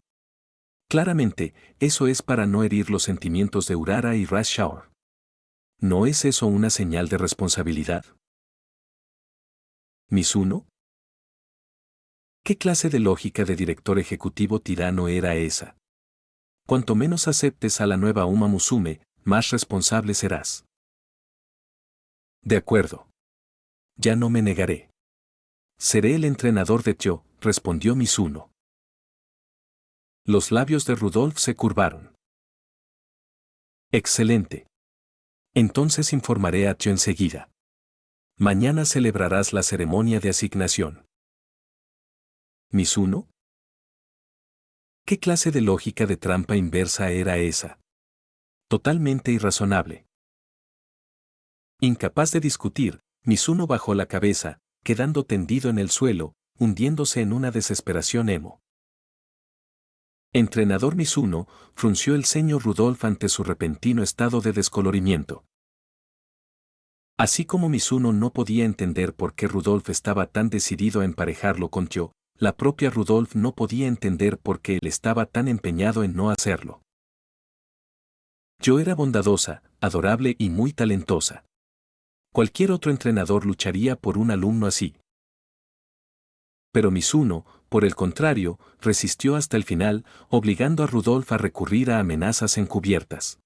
Claramente, eso es para no herir los sentimientos de Urara y Rashaur. ¿No es eso una señal de responsabilidad? ¿Mizuno? ¿Qué clase de lógica de director ejecutivo tirano era esa? Cuanto menos aceptes a la nueva Uma Musume, más responsable serás. De acuerdo. Ya no me negaré. Seré el entrenador de Tio, respondió Mizuno. Los labios de Rudolf se curvaron. Excelente. Entonces informaré a Tio enseguida. Mañana celebrarás la ceremonia de asignación. ¿Mizuno? ¿Qué clase de lógica de trampa inversa era esa? Totalmente irrazonable. Incapaz de discutir, Mizuno bajó la cabeza, quedando tendido en el suelo, hundiéndose en una desesperación emo. Entrenador Mizuno frunció el ceño Rudolf ante su repentino estado de descolorimiento. Así como Mizuno no podía entender por qué Rudolf estaba tan decidido a emparejarlo con Tio, la propia Rudolf no podía entender por qué él estaba tan empeñado en no hacerlo. Yo era bondadosa, adorable y muy talentosa. Cualquier otro entrenador lucharía por un alumno así. Pero Mizuno, por el contrario, resistió hasta el final, obligando a Rudolf a recurrir a amenazas encubiertas.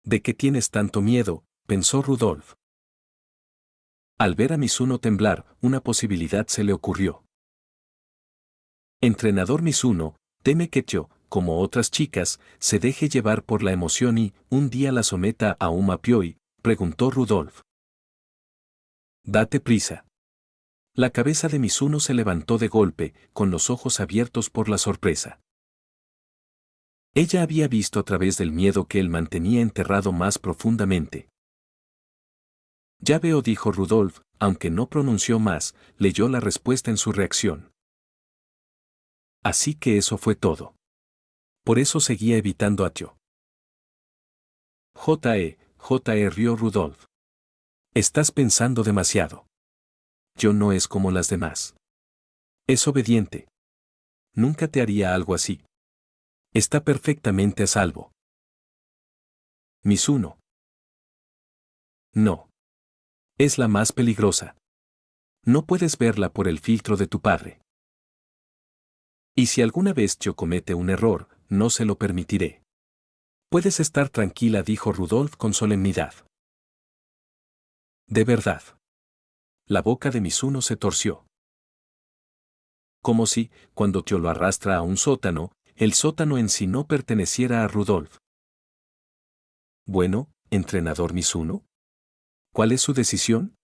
¿De qué tienes tanto miedo?, pensó Rudolf. Al ver a Mizuno temblar, una posibilidad se le ocurrió. Entrenador Mizuno, teme que Tio, como otras chicas, se deje llevar por la emoción y, un día la someta a un mapioi, preguntó Rudolf. Date prisa. La cabeza de Mizuno se levantó de golpe, con los ojos abiertos por la sorpresa. Ella había visto a través del miedo que él mantenía enterrado más profundamente. Ya veo, dijo Rudolf, aunque no pronunció más, leyó la respuesta en su reacción. Así que eso fue todo. Por eso seguía evitando a Tio. Rió Rudolf. Estás pensando demasiado. Yo no es como las demás. Es obediente. Nunca te haría algo así. Está perfectamente a salvo. Mizuno. No. Es la más peligrosa. No puedes verla por el filtro de tu padre. Y si alguna vez Tio comete un error, no se lo permitiré. Puedes estar tranquila, dijo Rudolf con solemnidad. De verdad. La boca de Mizuno se torció. Como si, cuando Tio lo arrastra a un sótano, el sótano en sí no perteneciera a Rudolf. Bueno, entrenador Mizuno. ¿Cuál es su decisión?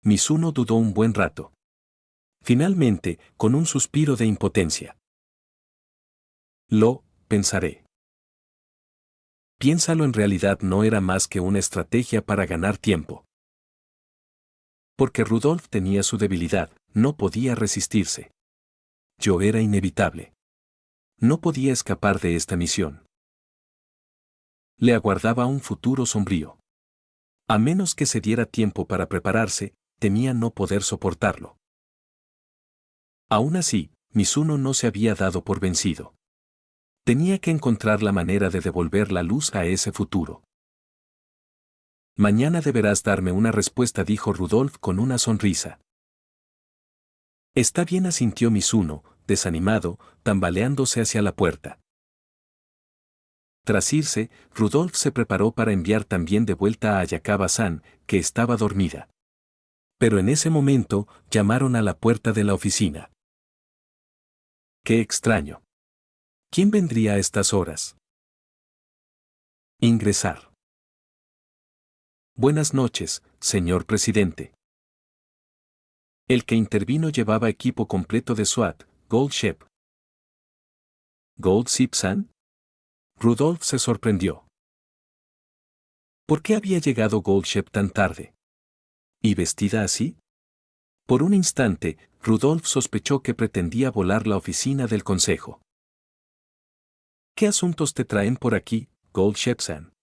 Mizuno dudó un buen rato. Finalmente, con un suspiro de impotencia. Lo pensaré. Piénsalo, en realidad no era más que una estrategia para ganar tiempo. Porque Rudolf tenía su debilidad, no podía resistirse. Yo era inevitable. No podía escapar de esta misión. Le aguardaba un futuro sombrío. A menos que se diera tiempo para prepararse, temía no poder soportarlo. Aún así, Mizuno no se había dado por vencido. Tenía que encontrar la manera de devolver la luz a ese futuro. Mañana deberás darme una respuesta, dijo Rudolf con una sonrisa. Está bien, asintió Mizuno, desanimado, tambaleándose hacia la puerta. Tras irse, Rudolf se preparó para enviar también de vuelta a Ayakawa-san, que estaba dormida. Pero en ese momento, llamaron a la puerta de la oficina. ¡Qué extraño! ¿Quién vendría a estas horas? Ingresar. Buenas noches, señor presidente. El que intervino llevaba equipo completo de SWAT, Gold Ship. ¿Gold Ship-san? Rudolph se sorprendió. ¿Por qué había llegado Gold Ship tan tarde? ¿Y vestida así? Por un instante, Rudolph sospechó que pretendía volar la oficina del consejo. ¿Qué asuntos te traen por aquí, Gold Ship-san?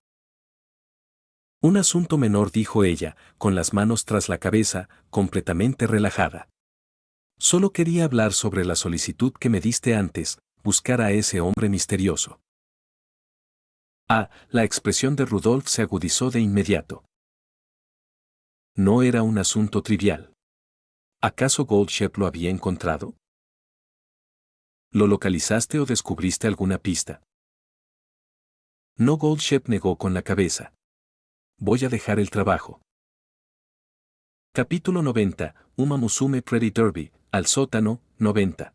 Un asunto menor, dijo ella, con las manos tras la cabeza, completamente relajada. Solo quería hablar sobre la solicitud que me diste antes, buscar a ese hombre misterioso. Ah, la expresión de Rudolph se agudizó de inmediato. No era un asunto trivial. ¿Acaso Goldshep lo había encontrado? ¿Lo localizaste o descubriste alguna pista? No, Goldshep negó con la cabeza. Voy a dejar el trabajo. Capítulo 90, Uma Musume Pretty Derby, al sótano, 90.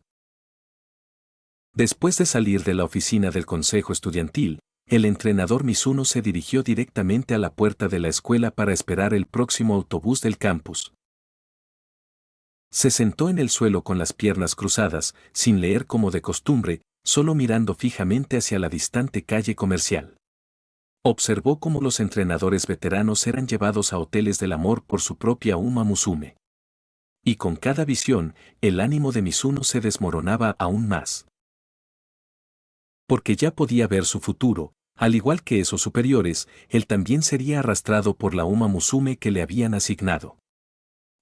Después de salir de la oficina del consejo estudiantil, el entrenador Mizuno se dirigió directamente a la puerta de la escuela para esperar el próximo autobús del campus. Se sentó en el suelo con las piernas cruzadas, sin leer como de costumbre, solo mirando fijamente hacia la distante calle comercial. Observó cómo los entrenadores veteranos eran llevados a hoteles del amor por su propia Uma Musume. Y con cada visión, el ánimo de Mizuno se desmoronaba aún más. Porque ya podía ver su futuro, al igual que esos superiores, él también sería arrastrado por la Uma Musume que le habían asignado.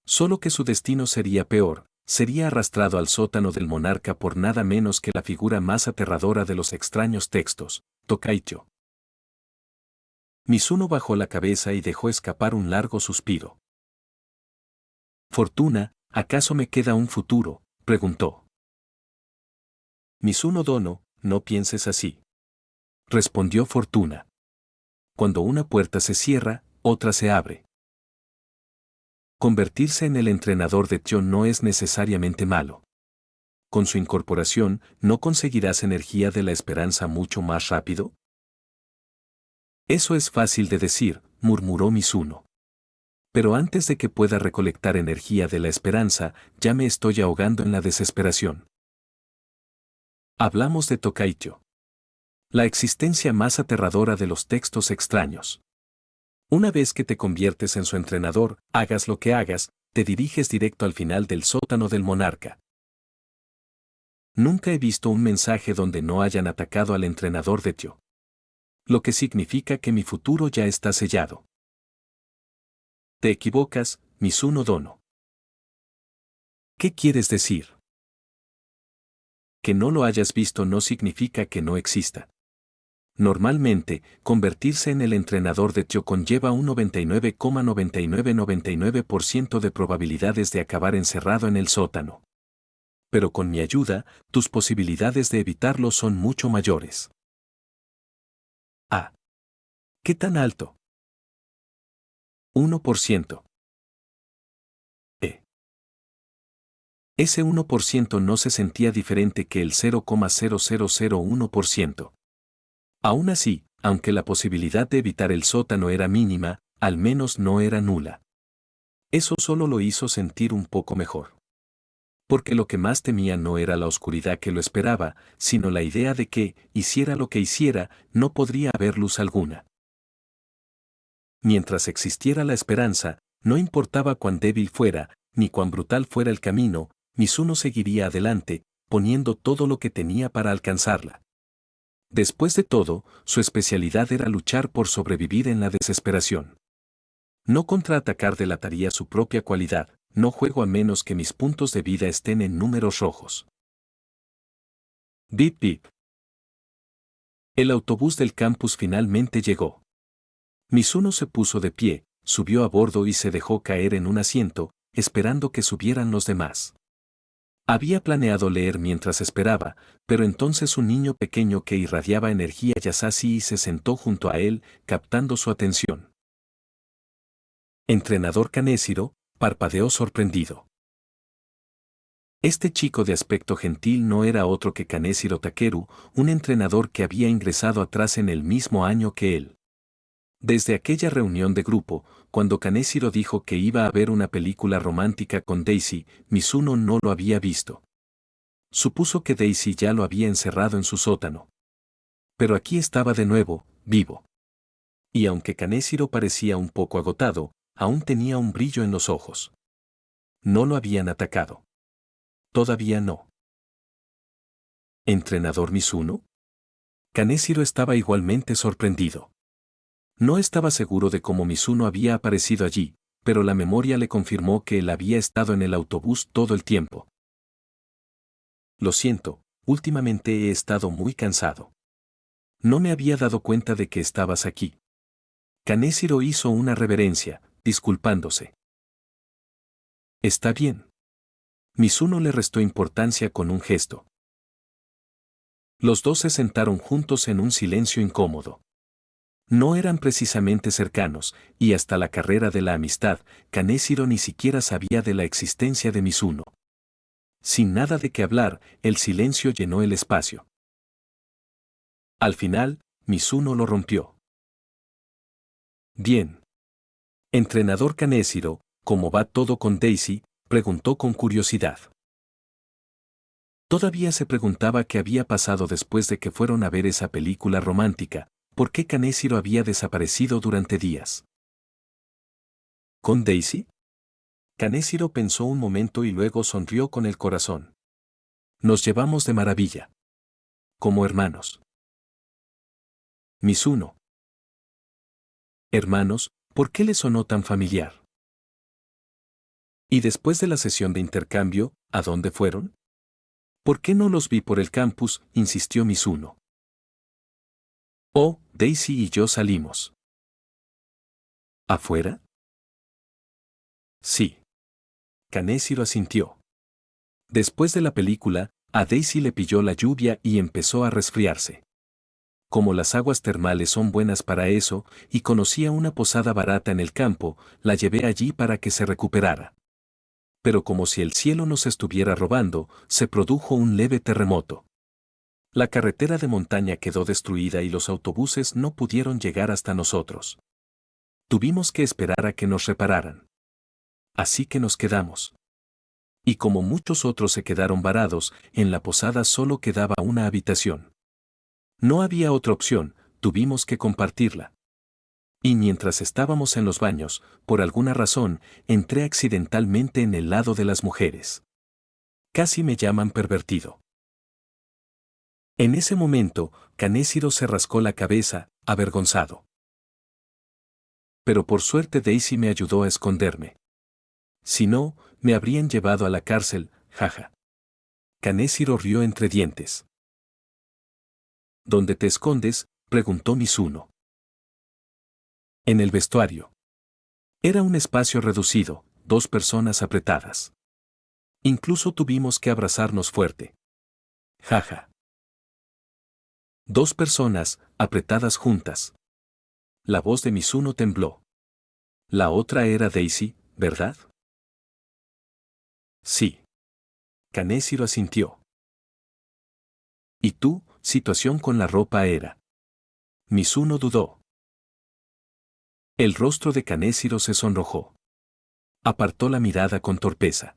Solo que su destino sería peor, sería arrastrado al sótano del monarca por nada menos que la figura más aterradora de los extraños textos, Tokaicho. Mizuno bajó la cabeza y dejó escapar un largo suspiro. Fortuna, ¿acaso me queda un futuro?, preguntó. Mizuno Dono, no pienses así. Respondió Fortuna. Cuando una puerta se cierra, otra se abre. Convertirse en el entrenador de Tio no es necesariamente malo. Con su incorporación, ¿no conseguirás energía de la esperanza mucho más rápido? Eso es fácil de decir, murmuró Mizuno. Pero antes de que pueda recolectar energía de la esperanza, ya me estoy ahogando en la desesperación. Hablamos de Tokaicho. La existencia más aterradora de los textos extraños. Una vez que te conviertes en su entrenador, hagas lo que hagas, te diriges directo al final del sótano del monarca. Nunca he visto un mensaje donde no hayan atacado al entrenador de Tio. Lo que significa que mi futuro ya está sellado. Te equivocas, Mizuno Dono. ¿Qué quieres decir? Que no lo hayas visto no significa que no exista. Normalmente, convertirse en el entrenador de Tio conlleva un 99,9999% de probabilidades de acabar encerrado en el sótano. Pero con mi ayuda, tus posibilidades de evitarlo son mucho mayores. Ah. ¿Qué tan alto? 1%. Ese 1% no se sentía diferente que el 0,0001%. Aún así, aunque la posibilidad de evitar el sótano era mínima, al menos no era nula. Eso solo lo hizo sentir un poco mejor. Porque lo que más temía no era la oscuridad que lo esperaba, sino la idea de que, hiciera lo que hiciera, no podría haber luz alguna. Mientras existiera la esperanza, no importaba cuán débil fuera, ni cuán brutal fuera el camino, Mizuno seguiría adelante, poniendo todo lo que tenía para alcanzarla. Después de todo, su especialidad era luchar por sobrevivir en la desesperación. No contraatacar delataría su propia cualidad, no juego a menos que mis puntos de vida estén en números rojos. Bip bip. El autobús del campus finalmente llegó. Mizuno se puso de pie, subió a bordo y se dejó caer en un asiento, esperando que subieran los demás. Había planeado leer mientras esperaba, pero entonces un niño pequeño que irradiaba energía Yasasi se sentó junto a él, captando su atención. Entrenador Kaneshiro, parpadeó sorprendido. Este chico de aspecto gentil no era otro que Kaneshiro Takeru, un entrenador que había ingresado atrás en el mismo año que él. Desde aquella reunión de grupo, cuando Kaneshiro dijo que iba a ver una película romántica con Daisy, Mizuno no lo había visto. Supuso que Daisy ya lo había encerrado en su sótano. Pero aquí estaba de nuevo, vivo. Y aunque Kaneshiro parecía un poco agotado, aún tenía un brillo en los ojos. No lo habían atacado. Todavía no. ¿Entrenador Mizuno? Kaneshiro estaba igualmente sorprendido. No estaba seguro de cómo Mizuno había aparecido allí, pero la memoria le confirmó que él había estado en el autobús todo el tiempo. Lo siento, últimamente he estado muy cansado. No me había dado cuenta de que estabas aquí. Kaneshiro hizo una reverencia, disculpándose. Está bien. Mizuno le restó importancia con un gesto. Los dos se sentaron juntos en un silencio incómodo. No eran precisamente cercanos, y hasta la carrera de la amistad, Kaneshiro ni siquiera sabía de la existencia de Mizuno. Sin nada de qué hablar, el silencio llenó el espacio. Al final, Mizuno lo rompió. Bien. Entrenador Kaneshiro, ¿cómo va todo con Daisy?, preguntó con curiosidad. Todavía se preguntaba qué había pasado después de que fueron a ver esa película romántica, por qué Kaneshiro había desaparecido durante días. ¿Con Daisy? Kaneshiro pensó un momento y luego sonrió con el corazón. Nos llevamos de maravilla. Como hermanos. Mizuno. Hermanos, ¿por qué le sonó tan familiar? Y después de la sesión de intercambio, ¿a dónde fueron? ¿Por qué no los vi por el campus?, insistió Mizuno. Oh, Daisy y yo salimos. ¿Afuera? Sí. Kaneshiro asintió. Después de la película, a Daisy le pilló la lluvia y empezó a resfriarse. Como las aguas termales son buenas para eso, y conocía una posada barata en el campo, la llevé allí para que se recuperara. Pero como si el cielo nos estuviera robando, se produjo un leve terremoto. La carretera de montaña quedó destruida y los autobuses no pudieron llegar hasta nosotros. Tuvimos que esperar a que nos repararan. Así que nos quedamos. Y como muchos otros se quedaron varados, en la posada solo quedaba una habitación. No había otra opción, tuvimos que compartirla. Y mientras estábamos en los baños, por alguna razón, entré accidentalmente en el lado de las mujeres. Casi me llaman pervertido. En ese momento, Kaneshiro se rascó la cabeza, avergonzado. Pero por suerte Daisy me ayudó a esconderme. Si no, me habrían llevado a la cárcel, jaja. Kaneshiro rió entre dientes. ¿Dónde te escondes?, preguntó Mizuno. En el vestuario. Era un espacio reducido, 2 personas apretadas. Incluso tuvimos que abrazarnos fuerte. Jaja. 2 personas, apretadas juntas. La voz de Mizuno tembló. La otra era Daisy, ¿verdad? Sí. Kaneshiro asintió. ¿Y tú, situación con la ropa era? Mizuno dudó. El rostro de Kaneshiro se sonrojó. Apartó la mirada con torpeza.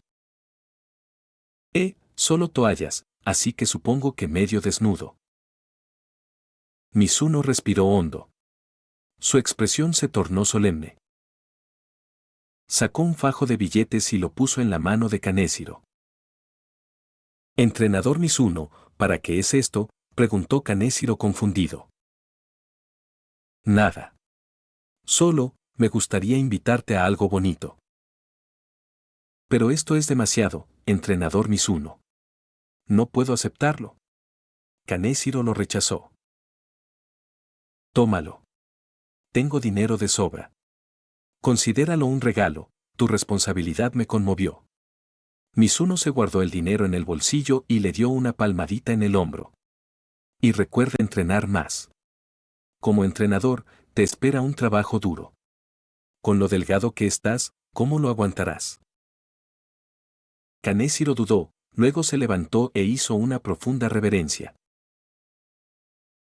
Solo toallas, así que supongo que medio desnudo. Mizuno respiró hondo. Su expresión se tornó solemne. Sacó un fajo de billetes y lo puso en la mano de Kaneshiro. Entrenador Mizuno, ¿para qué es esto?, preguntó Kaneshiro confundido. Nada. Solo, me gustaría invitarte a algo bonito. Pero esto es demasiado, entrenador Mizuno. No puedo aceptarlo. Kaneshiro lo rechazó. Tómalo. Tengo dinero de sobra. Considéralo un regalo, tu responsabilidad me conmovió. Mizuno se guardó el dinero en el bolsillo y le dio una palmadita en el hombro. Y recuerda entrenar más. Como entrenador, te espera un trabajo duro. Con lo delgado que estás, ¿cómo lo aguantarás? Kaneshiro dudó, luego se levantó e hizo una profunda reverencia.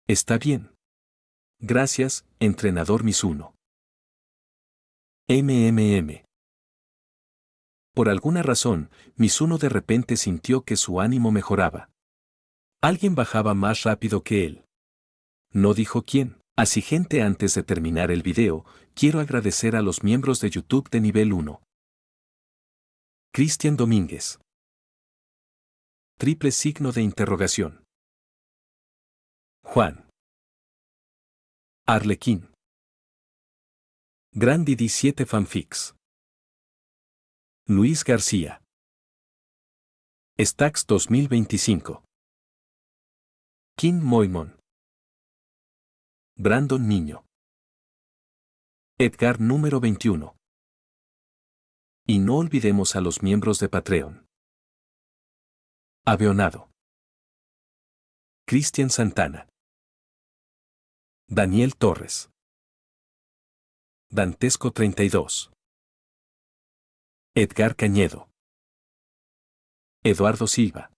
Está bien. Gracias, entrenador Mizuno. MMM. Por alguna razón, Mizuno de repente sintió que su ánimo mejoraba. Alguien bajaba más rápido que él. No dijo quién. Así gente, antes de terminar el video, quiero agradecer a los miembros de YouTube de nivel 1. Cristian Domínguez. Triple signo de interrogación. Juan. Arlequín. Grandi 17 Fanfics. Luis García. Stax 2025. Kim Moimon. Brandon Niño. Edgar número 21. Y no olvidemos a los miembros de Patreon. Aveonado. Cristian Santana. Daniel Torres. Dantesco 32. Edgar Cañedo. Eduardo Silva.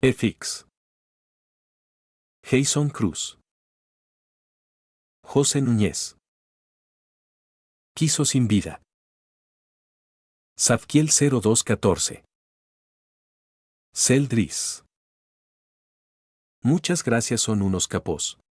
FX. Jason Cruz. José Núñez. Quiso sin vida. Safkiel 0214. Celdris. Muchas gracias, son unos capos.